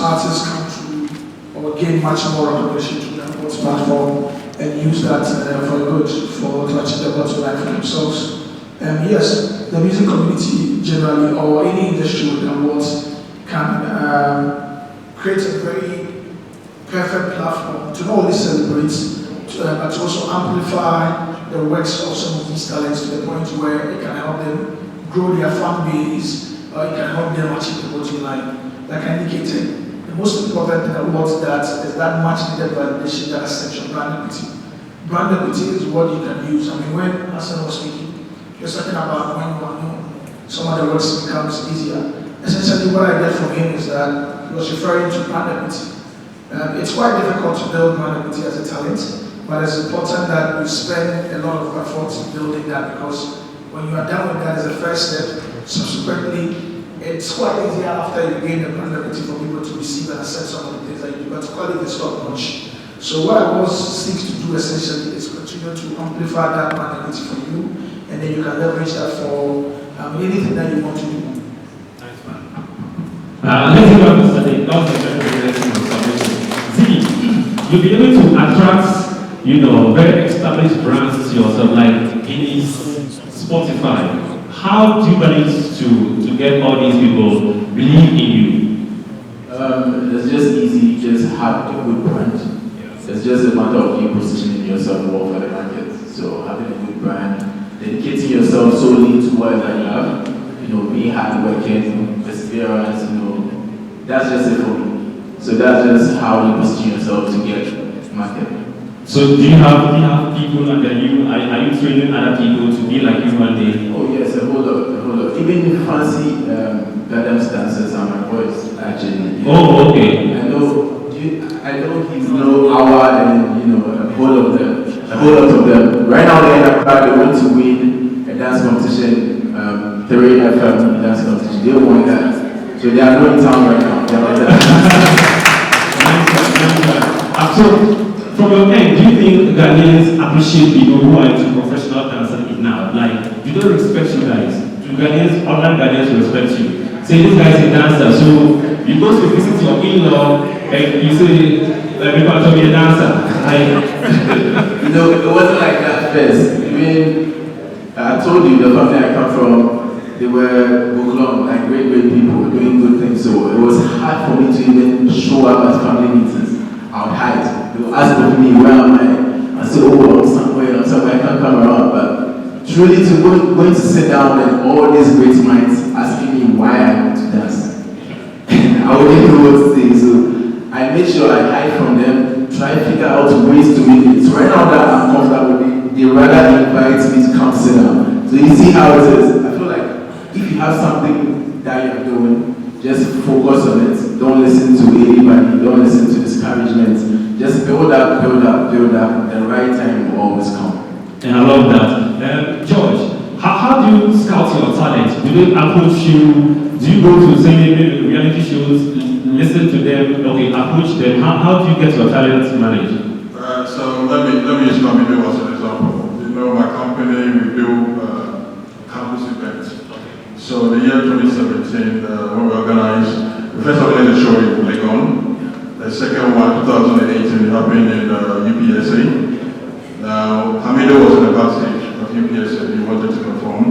Artists come through or gain much more recognition to the awards platform and use that for good, to achieve the bottom line for themselves. Yes, the music community generally, or any industry with awards, can create a very perfect platform to not only celebrate, but to also amplify the works of some of these talents to the point where it can help them grow their fan base, or it can help them achieve the bottom line. Like I indicated, the most important thing about that is that much needed validation that sets your brand equity. Brand equity is what you can use. I mean, when Hassan was speaking, you're talking about when you are known, some of the works becomes easier. Essentially, what I get from him is that he was referring to brand equity. It's quite difficult to build brand equity as a talent, but it's important that we spend a lot of effort building that, because when you are done with that as a first step, subsequently, it's quite easier after you gain the brand equity for people to receive and accept some of the things that you do, but quality is top notch. So what I was seeks to do essentially is continue going to amplify that market for you, and then you can leverage that for anything that you want to do. Nice one. Let's go on to study. That was a very interesting observation. See, you'll be able to attract, very established brands to yourself, like Guinness, Spotify. How do you manage to get all these people believe in you? It's just easy, just have a good brand. It's just a matter of you positioning yourself well for the market. So having a good brand, dedicating yourself solely to what that you have, being hardworking, perseverance, that's just it for me. So that's just how you position yourself to get market. So do you have people under you? Are you training other people to be like you one day? Oh yes, a whole lot. Even fancy guidance dancers are my boys, actually. Oh, okay. I don't know Howard and a whole lot of them. Right now they want to win a dance competition, 3FM dance competition. They won that. So they are not in town right now. So from your end, do you think Ghanaians appreciate people who are into professional dancing now? Like, do they respect you guys? Do other Ghanaians respect you? Say this guy's a dancer, so you go to visit your in-law and you say, let me part of me a dancer. It wasn't like that first. I told you the family I come from, they were Buklon, like great people doing good things. So it was hard for me to even show up at family meetings. I would hide. They would ask me, where am I? I said, I'm somewhere, I can't come around. But truly to going to sit down and all these great minds asking me why I want to dance. I wouldn't know what to say. So I made sure I hide from them, try to figure out ways to make it. So right now that I'm comfortable with it, they rather invite me to come sit down. So you see how it is. I feel like if you have something that you're doing, just focus on it. Don't listen to anybody. Don't listen to discouragement. Just build up. The right time will always come. And I love that. George, how do you scout your talent? Do they approach you? Do you go to say maybe reality shows, listen to them, approach them? How do you get your talent managed? So let me use my video as an example. My company, we do campus events. So the year 2017, when we organized, we first organized a show in Legon. The second one, 2018, happened in UPSA. Now, Hamido was on the backstage of UPSA, he wanted to perform.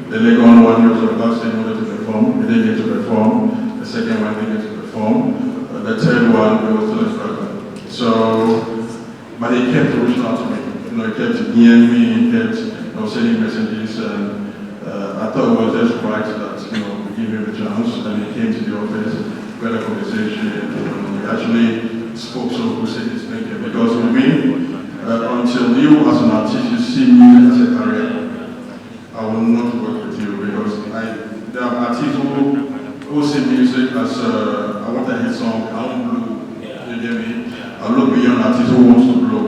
The Legon one, he was on the backstage, he wanted to perform. He didn't get to perform. The second one, he didn't get to perform. The third one, he was still a struggle. So, but he kept reaching out to me. He kept DMing me, he kept sending messages, and I thought it was just right that we give him a chance. And he came to the office, we had a conversation, and we actually spoke so who said his name. Because with me, until you as an artist, you see music as a career, I will not work with you because there are artists who see music as I want a hit song, I want blow. You get me? I look beyond artists who wants to blow.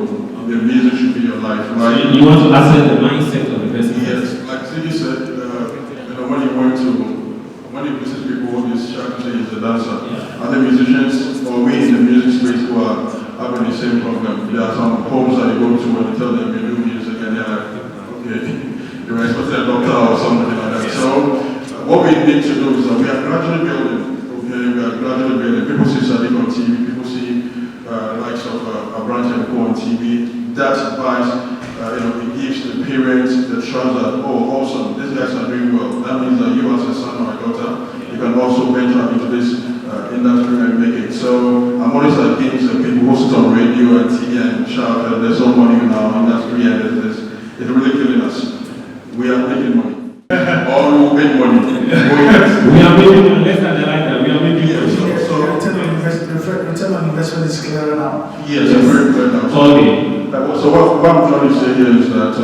The music should be your life, right? So you want to assess the mindset of the person? Yes, like Stevie said, when you visit people, this Shakti is a dancer. Yeah. Other musicians, or we in the music space who are having the same problem. There are some homes that you go to and you tell them you do music and they're like, okay, you're expecting a doctor or something like that. So what we need to do is that we are gradually building. Okay, we are gradually building. People see Sadiq on TV, people see likes of a branch and go on TV. That buys, it gives the parents the trust that, oh, awesome, these guys are doing well. That means that you as a son or a daughter, you can also venture into this industry and make it. So I'm always against the people who sit on radio and TV and shout that there's no money in our industry and it's really killing us. We are making money. Or we will make money. We are making money. Let's not like that. We are making money. The return on investment is clear now. Yes, it's very clear now. Okay. So what I'm trying to say here is that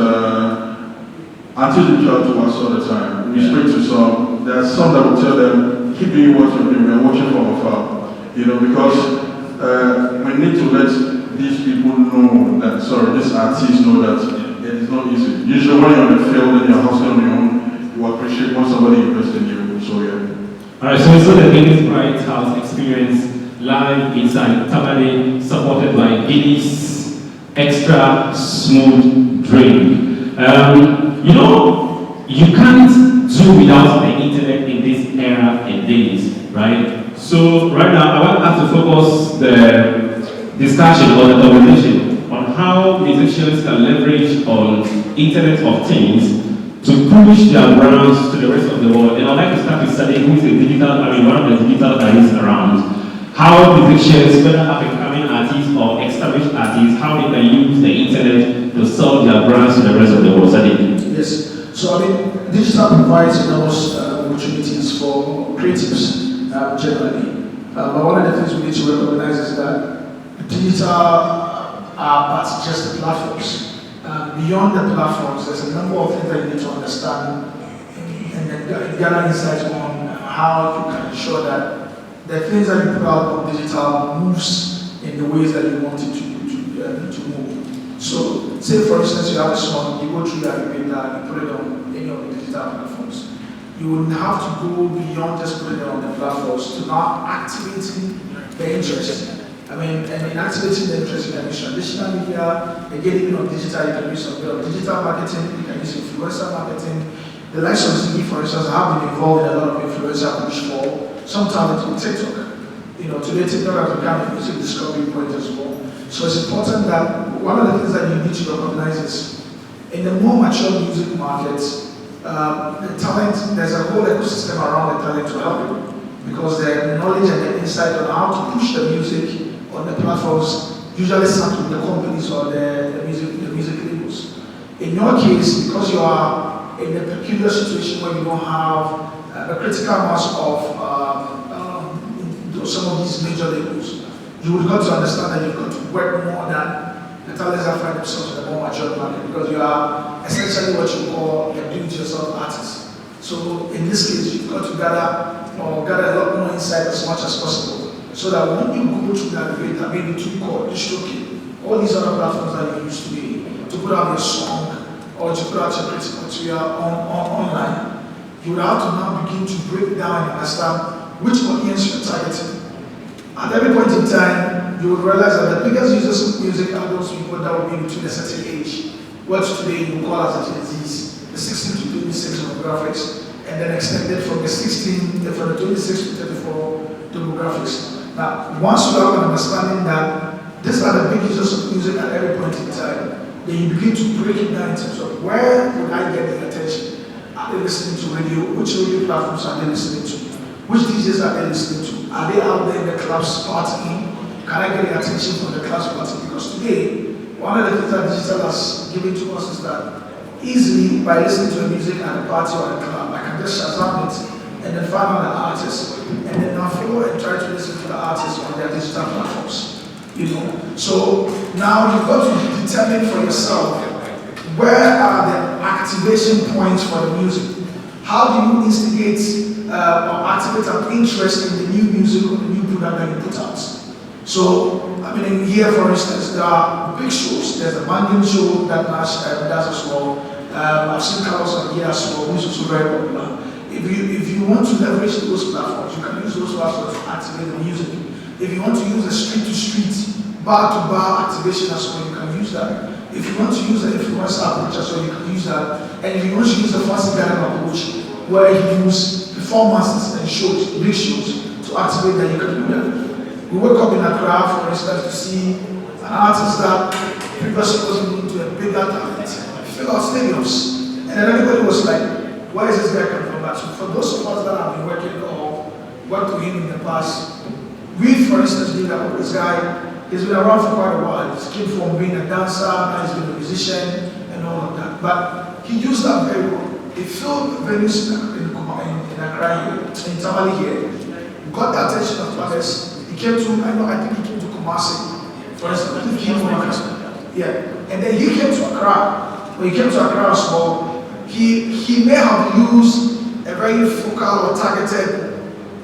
until you talk to us all the time, we speak to some, there are some that will tell them, keep doing what you're doing, we're watching from afar. Because we need to let these people know that, these artists know that it is not easy. Usually when you're on the field and you're hustling on your own, you appreciate when somebody invests in you. So yeah. Alright, so we saw the Guinness Bright House experience live inside Tamale, supported by Guinness Extra Smooth drink. You know, you can't do without the internet in this era and days, right? So right now, I want us to focus the discussion or the conversation on how musicians can leverage on Internet of Things to push their brands to the rest of the world. And I'd like to start with Sadiq, who is one of the digital guys around. How musicians, whether up-and-coming artists or established artists, how they can use the internet to sell their brands to the rest of the world. Sadiq. Yes. So digital provides enormous opportunities for creatives generally. But one of the things we need to recognize is that digital are but just the platforms. Beyond the platforms, there's a number of things that you need to understand and gather insights on how you can ensure that the things that you put out on digital moves in the ways that you want it to move. So, say for instance you have a song, you go through that, you put it on any of the digital platforms. You will have to go beyond just putting it on the platforms to now activating the interest. And in activating the interest, you can use traditional media, again, even on digital, you can use some digital marketing, you can use influencer marketing. The likes of Ziggy, for instance, have been involved in a lot of influencer push for some talent on TikTok. Today TikTok has become a music discovery point as well. So it's important that one of the things that you need to recognize is in the more mature music markets, the talent, there's a whole ecosystem around the talent to help you because the knowledge and the insight on how to push the music on the platforms usually start with the companies or the music labels. In your case, because you are in a peculiar situation where you don't have a critical mass of some of these major labels, you would got to understand that you've got to work more than the talents that find themselves in the more mature market because you are essentially what you call a do-it-yourself artist. So in this case, you've got to gather a lot more insight as much as possible so that when you go through that debate, that maybe to call DistroKid, all these other platforms that you used to put out your song or to put out your critical material online, you would have to now begin to break down and understand which audience you're targeting. At every point in time, you would realize that the biggest users of music are those people that will be between a certain age, what today you call as the Gen Zs, the 16 to 26 demographics, and then extended from the 26 to 34 demographics. Now, once you have an understanding that these are the big users of music at every point in time, then you begin to break it down in terms of where would I get the attention? Are they listening to radio? Which radio platforms are they listening to? Which DJs are they listening to? Are they out there in the clubs partying? Can I get the attention from the clubs party? Because today, one of the things that digital has given to us is that easily by listening to the music at a party or a club, I can just Shazam it and then find out the artist and then now follow and try to listen to the artist on their digital platforms. So now you've got to determine for yourself where are the activation points for the music. How do you instigate or activate an interest in the new music or the new product that you put out? So, here for instance, there are big shows. There's a Mangan show that Nash does as well. I've seen Carlos on here as well, which is also very popular. If you want to leverage those platforms, you can use those platforms to activate the music. If you want to use a street-to-street, bar-to-bar activation as well, you can use that. If you want to use the influencer approach as well, you can use that. And if you want to use the fancy garden approach, where you use performances and shows, big shows, to activate that, you can do that. We woke up in Accra, for instance, to see an artist that previously wasn't into a bigger talent fill out stadiums. And then everybody was like, where is this guy coming from? So for those of us that have been working or worked with him in the past, we, for instance, knew that this guy, he's been around for quite a while. He came from being a dancer, now he's been a musician, and all of that. But he used that very well. He filled venues in Accra, in Tamale here. He got the attention of others. He came to, I think he came to Kumasi, for instance. He came from Accra. Yeah. And then he came to Accra. When he came to Accra as well, he may have used a very focal or targeted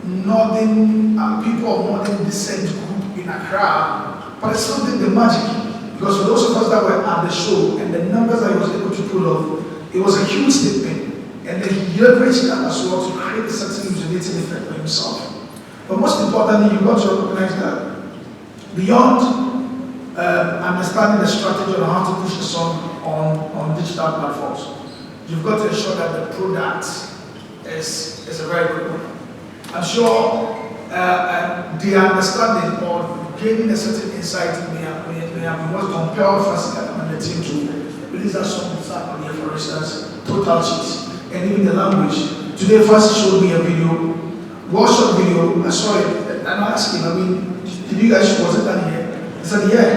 northern people of northern descent group in Accra, but it still did the magic. Because for those of us that were at the show and the numbers that he was able to pull off, it was a huge statement. And then he leveraged that as well to create a certain resonating effect for himself. But most importantly, you've got to recognize that beyond understanding the strategy on how to push the song, on digital platforms. You've got to ensure that the product is a very good one. I'm sure the understanding or gaining a certain insight may have been what compelled Francis and the team to release that song on here, for instance, Total Cheat, and even the language. Today, Francis showed me a video, workshop video. I saw it, and I asked him, did you guys, was it done here? He said, yeah.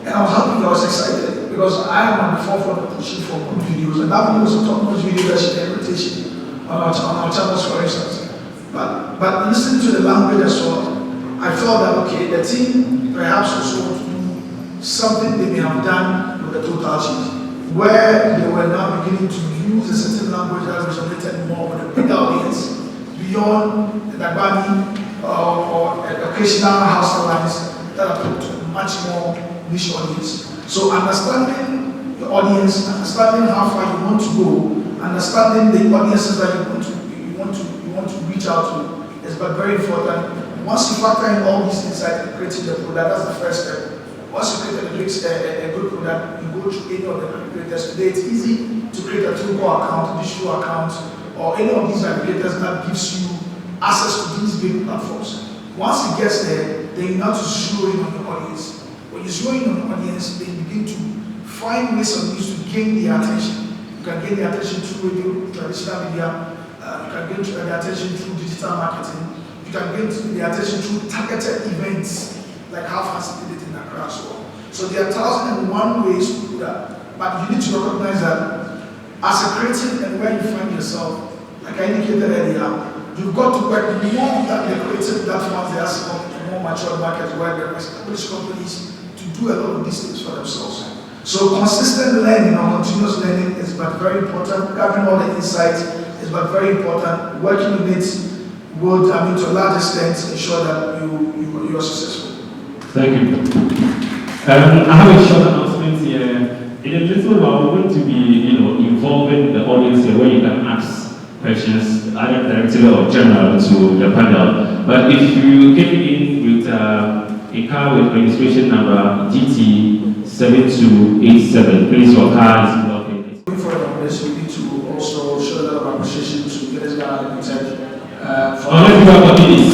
And I was happy, I was excited, because I am on the forefront of pushing for good videos, and that video was a top-notch video that she invitation on our channels, for instance. But listening to the language as well, I felt that, okay, the team perhaps also want to do something they may have done with the Total Cheat, where they were now beginning to use a certain language that resonated more with a bigger audience, beyond the Dagbani or occasional house lines that appeal to a much more niche audience. So understanding the audience, understanding how far you want to go, understanding the audiences that you want to reach out to is but very important. Once you factor in all these insights in creating the product, that's the first step. Once you create a good product, you go through any of the aggregators. Today it's easy to create a Trueco account, a digital account, or any of these aggregators that gives you access to these big platforms. Once it gets there, then you have to zero in on the audience. When you zero in on the audience, then you begin to find ways and means to gain their attention. You can gain their attention through radio, traditional media, you can gain their attention through digital marketing, you can gain their attention through targeted events, like how fast did it in Accra as well. So there are 1,001 ways to do that, but you need to recognize that as a creative and where you find yourself, like I indicated earlier, you've got to work more than the creative platforms they ask for more mature markets where there are established companies to do a lot of these things for themselves. So consistent learning or continuous learning is but very important. Gathering all the insights is but very important. Working with it would, to a large extent, ensure that you are successful. Thank you. I have a short announcement here. In a little while, we're going to be, involving the audience here where you can ask questions, either directly or general to the panel. But if you came in with a car with registration number GT7287, please, your car is blocking. Before this, we need to also show a lot of appreciation to Guinness Limited. Let's do about Guinness.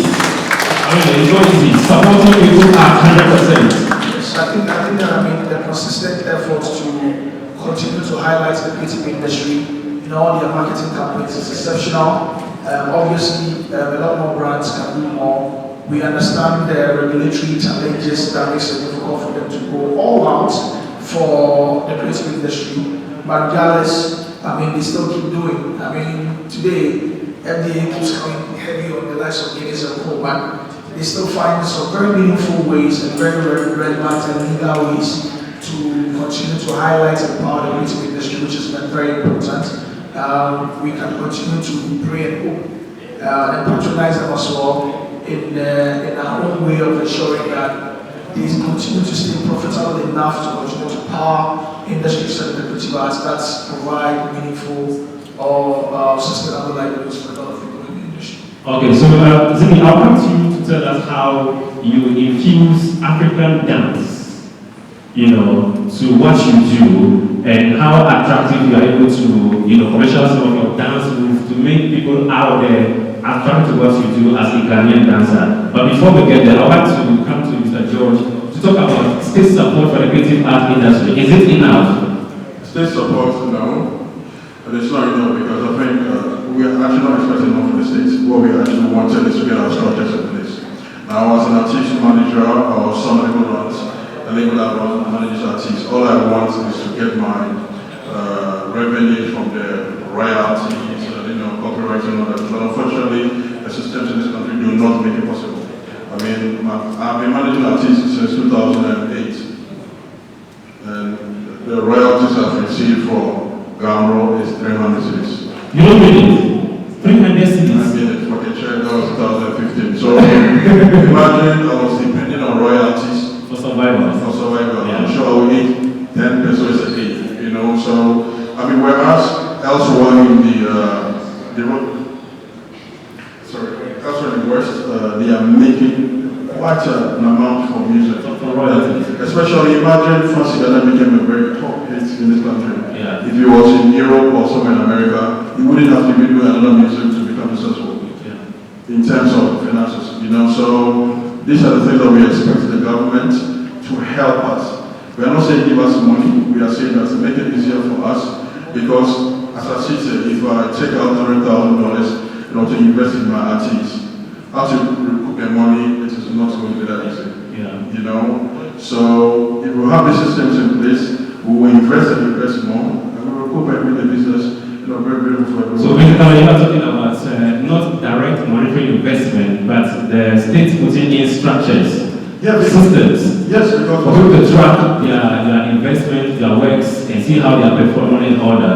It's not easy. Supporting people at 100%. Yes, I think that the consistent efforts to continue to highlight the creative industry in all their marketing campaigns is exceptional. Obviously, a lot more brands can do more. We understand the regulatory challenges that makes it difficult for them to go all out for the creative industry. But regardless, they still keep doing. Today, FDA keeps coming heavy on the likes of Guinness and Co. But they still find some very meaningful ways and very, very relevant and legal ways to continue to highlight and empower the creative industry, which has been very important. We can continue to pray and hope and patronize them as well in our own way of ensuring that they continue to stay profitable enough to continue to power industries and the creative arts that provide meaningful or sustainable livelihoods for a lot of people in the industry. Okay, so Zimi, I want you to tell us how you infuse African dance, to what you do, and how attractive you are able to, commercialize some of your dance moves to make people out there attracted to what you do as a Ghanaian dancer. But before we get there, I want to come to Mr. George to talk about state support for the creative art industry. Is it enough? State support, no. But it's not enough because I think we are actually not expecting enough from the states. What we actually wanted is to get our structures in place. Now, as an artist manager or somebody who runs a label that manages artists, all I want is to get my revenue from the royalties, copyright and all that. But unfortunately, the systems in this country do not make it possible. I've been managing artists since 2008, and the royalties I've received from Gamro is 300 cities. You don't mean it? 300 cities? I mean it, for the check, that was 2015. So imagine I was depending on royalties for survival. Yeah. I'm sure I will eat 10 pesos a day, So, whereas elsewhere in elsewhere in the West, they are making quite an amount for music. For royalties. Especially imagine Fancy Ghana became a very top hit in this country. Yeah. If he was in Europe or somewhere in America, he wouldn't have to be doing another music to become successful. Yeah. In terms of finances, so these are the things that we expect the government to help us. We are not saying give us money, we are saying that to make it easier for us, because as I sit here, if I take out $100,000, to invest in my artists, how to recoup their money, it is not going to be that easy. Yeah. So if we have the systems in place, we will invest more, and we will recoup and the business, very beautiful for everyone. So basically, you are talking about not direct monetary investment, but the state putting in structures, systems. Yes, because for people to track their investment, their works, and see how they are performing in order.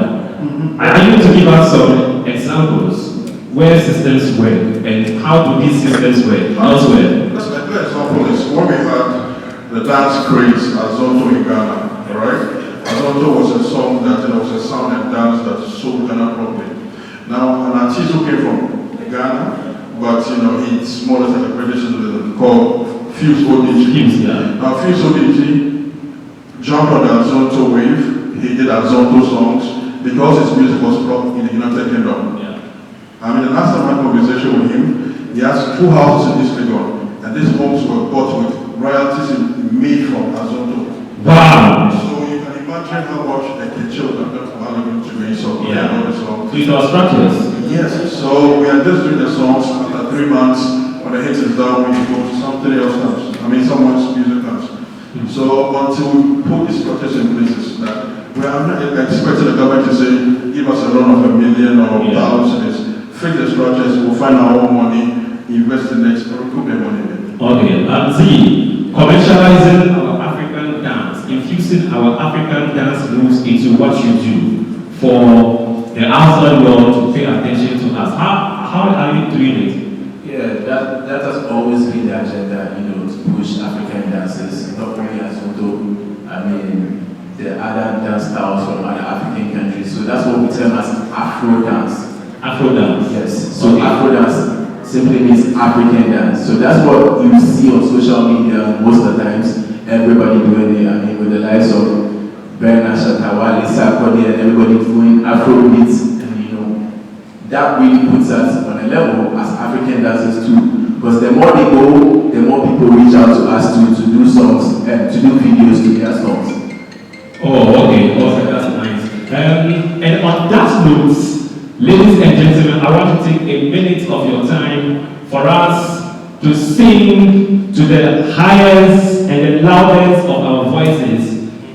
I need to give us some examples where systems work and how do these systems work elsewhere. Let's make an example is when we had the dance craze Azonto in Ghana, alright? Azonto was a song that was a sound and dance that sold Ghana properly. Now an artist who came from Ghana, but it's more or less like a British citizen called Fuse ODG. Now Fuse ODG jumped on the Azonto wave, he did Azonto songs because his music was pop in the United Kingdom. I mean, the last time I had a conversation with him, he has 2 houses in East Legon, and these homes were bought with royalties made from Azonto. Wow! So you can imagine how much they can chill them from Halloween to me. So it was structures. Yes. So we are just doing the songs. After 3 months, when the hit is done, we go to something else comes. Someone's music comes. So until we put these structures in places, that we are not expecting the government to say, give us a loan of $1 million or thousands. Fix the structures, we'll find our own money, invest in next, or recoup their money. Okay, Z, commercializing our African dance, infusing our African dance moves into what you do for the outside world to pay attention to us. How are you doing it? Yeah, that has always been the agenda, to push African dances, not only as the other dance styles from other African countries. So that's what we term as Afro dance. Afro dance. Yes. So Afro dance simply means African dance. So that's what you see on social media most of the times. Everybody doing it. With the likes of Bernard Shattawa, Lisa Cody, and everybody doing Afro beats, and that really puts us on a level as African dancers too. Because the more they go, the more people reach out to us to do songs and to do videos to their songs. Oh, okay. That's nice. And on that note, ladies and gentlemen, I want to take a minute of your time for us to sing to the highest and the loudest of our voices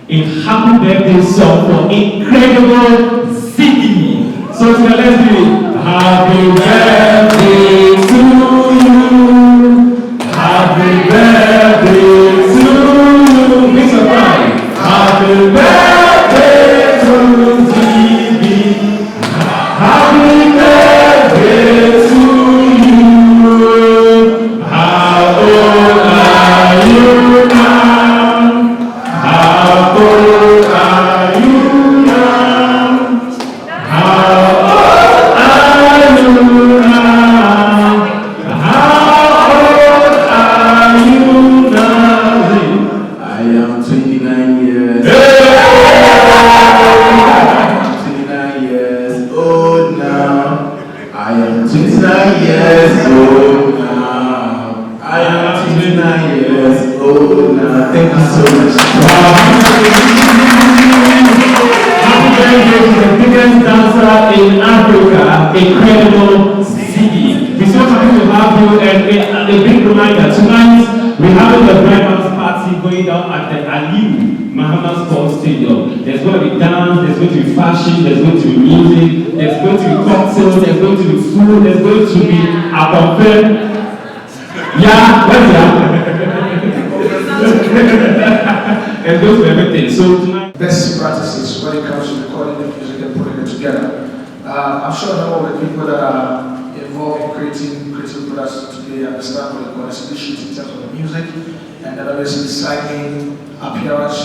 a happy birthday song for incredible Ziggy. So let's do it. Happy birthday to you. Happy birthday to you. Big surprise. Happy birthday to Ziggy. Happy birthday to you. How old are you now? How old are you now? How old are you now? How old are you now? I am 29 years. I am 29 years old now. I am 29 years old now. Thank you so much. Happy birthday to the biggest dancer in Africa, incredible Ziggy. We're so happy to have you, and a big reminder, tonight we're having the breakfast party going down at the Aliu Muhammad Sports Stadium. There's going to be dance, there's going to be fashion, there's going to be music, there's going to be cocktails, there's going to be food, there's going to be a buffet. Yeah, what's that? There's going to be everything. So tonight, best practices when it comes to recording the music and putting it together. I'm sure a number of the people that are involved in creating creative products today understand what they call this issue in terms of the music, and then obviously signing appearance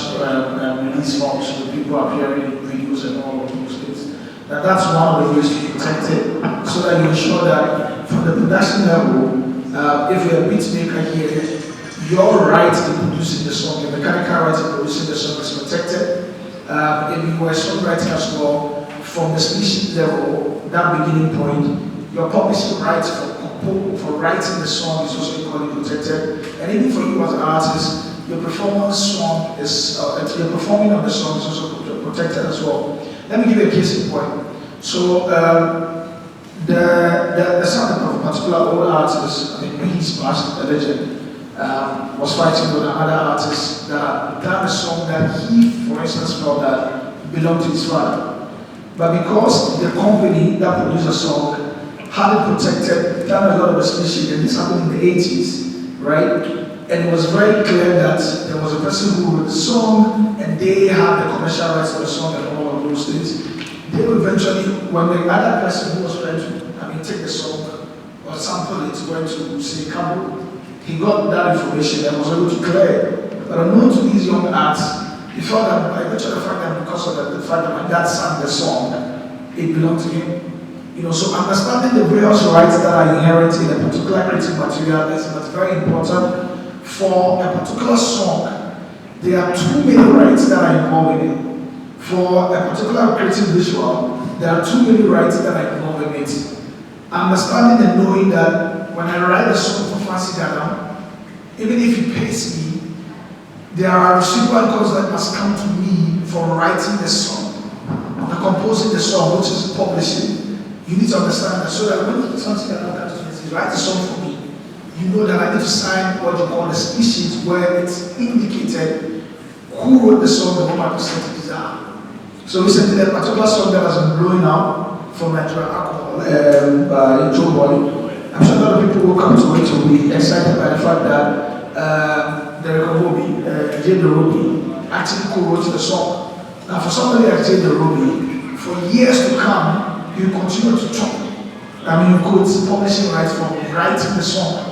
release forms with people appearing in videos and all of those things. Now that's one of the ways to protect it, so that you ensure that from the production level, if you're a beat maker here, your right to producing the song, your mechanical right to producing the song is protected. If you were songwriting as well, from the species level, that beginning point, your publishing rights for writing the song is also equally protected. And even for you as an artist, your performance song is, your performing of the song is also protected as well. Let me give you a case in point. So, the son of a particular old artist, I mean, when he's passed, a legend, was fighting with another artist that done a song that he, for instance, felt that belonged to his father. But because the company that produced the song hadn't protected, done a lot of the species, and this happened in the 80s, right? And it was very clear that there was a person who wrote the song, and they had the commercial rights of the song and all of those things. They eventually, when the other person who was trying to, take the song or sample it, went to say Cabo, he got that information and was able to clear it. But unknown to these young arts, he felt that by virtue of the fact that because of the fact that my dad sang the song, it belonged to him. So understanding the various rights that are inherent in a particular creative material is very important. For a particular song, there are too many rights that are involved in it. For a particular creative visual, there are too many rights that are involved in it. Understanding and knowing that when I write a song for Fancy Ghana, even if he pays me, there are residual costs that must come to me for writing the song and composing the song, which is publishing. You need to understand that so that when Fancy Ghana comes to write a song for me, you know that I need to sign what you call the species, where it's indicated who wrote the song and what my percentages are. So recently, a particular song that has been blowing out from Nigeria Alcohol by Joe Boy. I'm sure a lot of people will come to it to be excited by the fact that Derek Obobi, Jay Dorobi, actually co-wrote the song. Now, for somebody like Jay Dorobi, for years to come, you continue to talk. You could publishing rights for writing the song.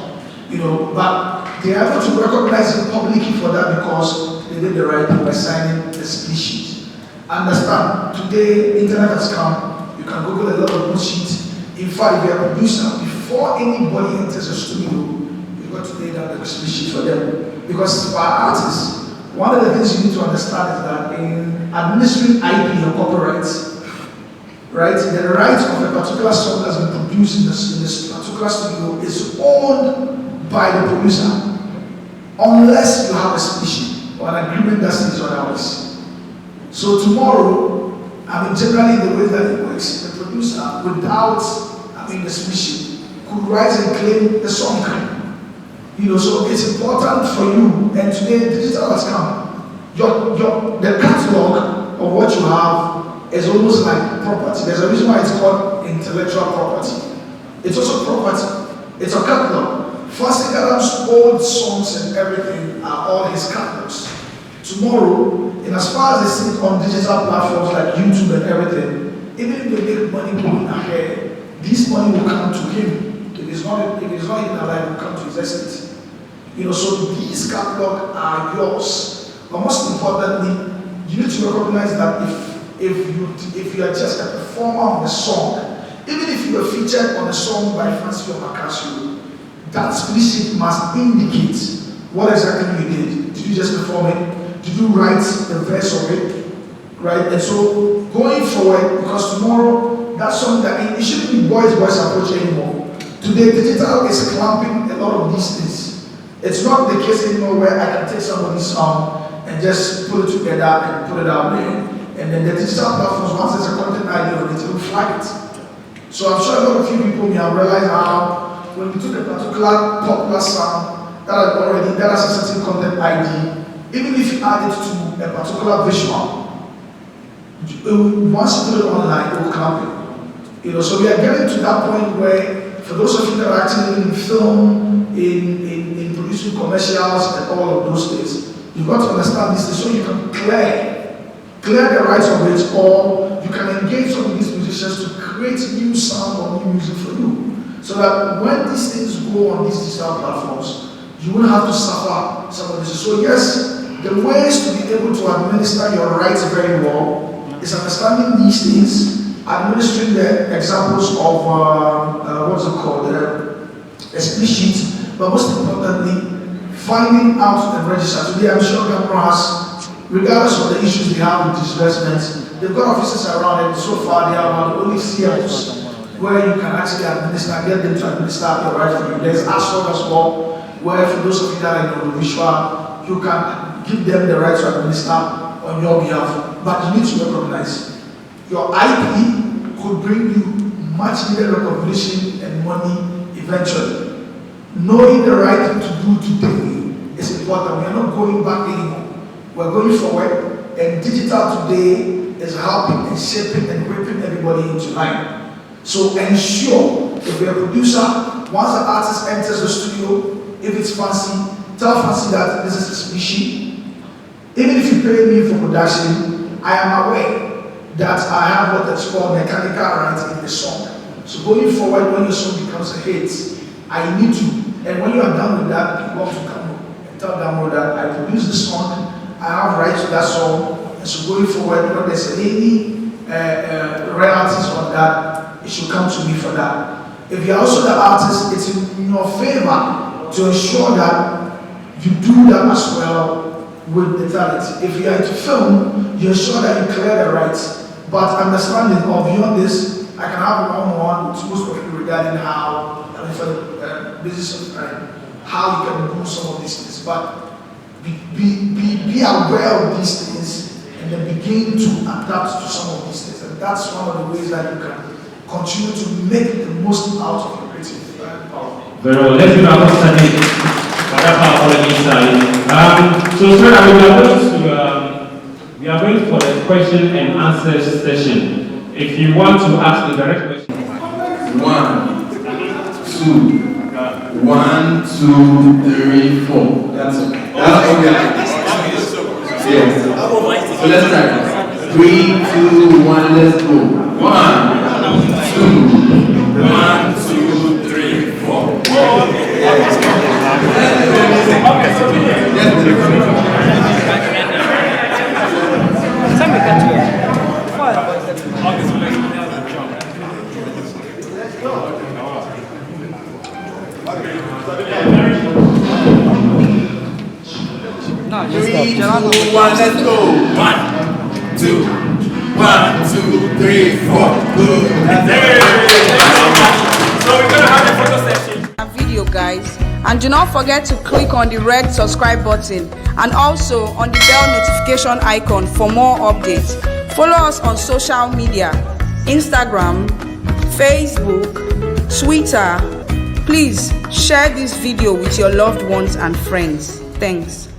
But they are able to recognize it publicly for that because they did the right thing by signing the species. Understand, today internet has come, you can Google a lot of bullshit. In fact, if you're a producer, before anybody enters the studio, you've got to lay down the species for them. Because for artists, one of the things you need to understand is that in administering IP and copyrights, right, the right of a particular song that's been produced in this particular studio is owned by the producer, unless you have a species or an agreement that says otherwise. So tomorrow, generally the way that it works, the producer, without the species, could write and claim the song. So it's important for you, and today digital has come. The catalog of what you have is almost like property. There's a reason why it's called intellectual property. It's also property. It's a catalog. Fancy Ghana's old songs and everything are all his catalogs. Tomorrow, in as far as they sit on digital platforms like YouTube and everything, even if they make money going ahead, this money will come to him. If it's not even alive, it will come to his estate. So these catalogs are yours. But most importantly, you need to recognize that if you are just a performer of the song, even if you are featured on a song by Fancy or Makasio, that species must indicate what exactly you did. Did you just perform it? Did you write the verse of it? Right? And so going forward, because tomorrow that's something that it shouldn't be boys approach anymore. Today digital is clamping a lot of these things. It's not the case anymore where I can take somebody's song and just put it together and put it out there. And then the digital platforms, once there's a content ID on it, it will flag it. So I'm sure a lot of you people may have realized how when you took a particular popular song that has a certain content ID, even if you add it to a particular visual, once you put it online, it will clamp it. So we are getting to that point where, for those of you that are actually in film, in producing commercials and all of those things, you've got to understand this so you can clear the rights of it, or you can engage some of these musicians to create new sound or new music for you. So that when these things go on these digital platforms, you won't have to suffer some of this. So yes, the ways to be able to administer your rights very well is understanding these things, administering the examples of what's it called, a split sheet, but most importantly, finding out and register. Today, I'm sure Cameroon has, regardless of the issues they have with disbursements, they've got offices around it. So far, they are one of the only CMOs where you can actually administer, get them to administer your right for you. There's ASOG as well, where for those of you that are in the visual, you can give them the right to administer on your behalf. But you need to recognize your IP could bring you much needed recognition and money eventually. Knowing the right thing to do today is important. We are not going back anymore. We're going forward, and digital today is helping and shaping and whipping everybody into line. So ensure if you're a producer, once the artist enters the studio, if it's fancy, tell Fancy that this is a species. Even if you pay me for production, I am aware that I have what is called mechanical rights in the song. So going forward, when your song becomes a hit, I need to, and when you are done with that, you want to come and tell them that I produce the song, I have rights to that song, and so going forward, when there's any royalties on that, it should come to me for that. If you're also the artist, it's in your favor to ensure that you do that as well with the talent. If you are into film, you ensure that you clear the rights. But understanding or beyond this, I can have a one-on-one with most of you regarding how, for the business of crime, how you can do some of these things. But be aware of these things and then begin to adapt to some of these things. And that's one of the ways that you can continue to make the most out of your creative power. Very well. Let's give our understanding for that powerful insight. So, we are going for the question and answer session. If you want to ask the direct question. 1, 2, 1, 2, 3, 4. That's okay. That's okay like this. Yes. So let's start. 3, 2, 1, let's go. 1, 2, 1, 2, 3, 4. Three, 2, 1, let's go. 1, 2, 1, 2, 3, 4. Good. So we're gonna have a photo session. Video, guys, and do not forget to click on the red subscribe button and also on the bell notification icon for more updates. Follow us on social media: Instagram, Facebook, Twitter. Please share this video with your loved ones and friends. Thanks.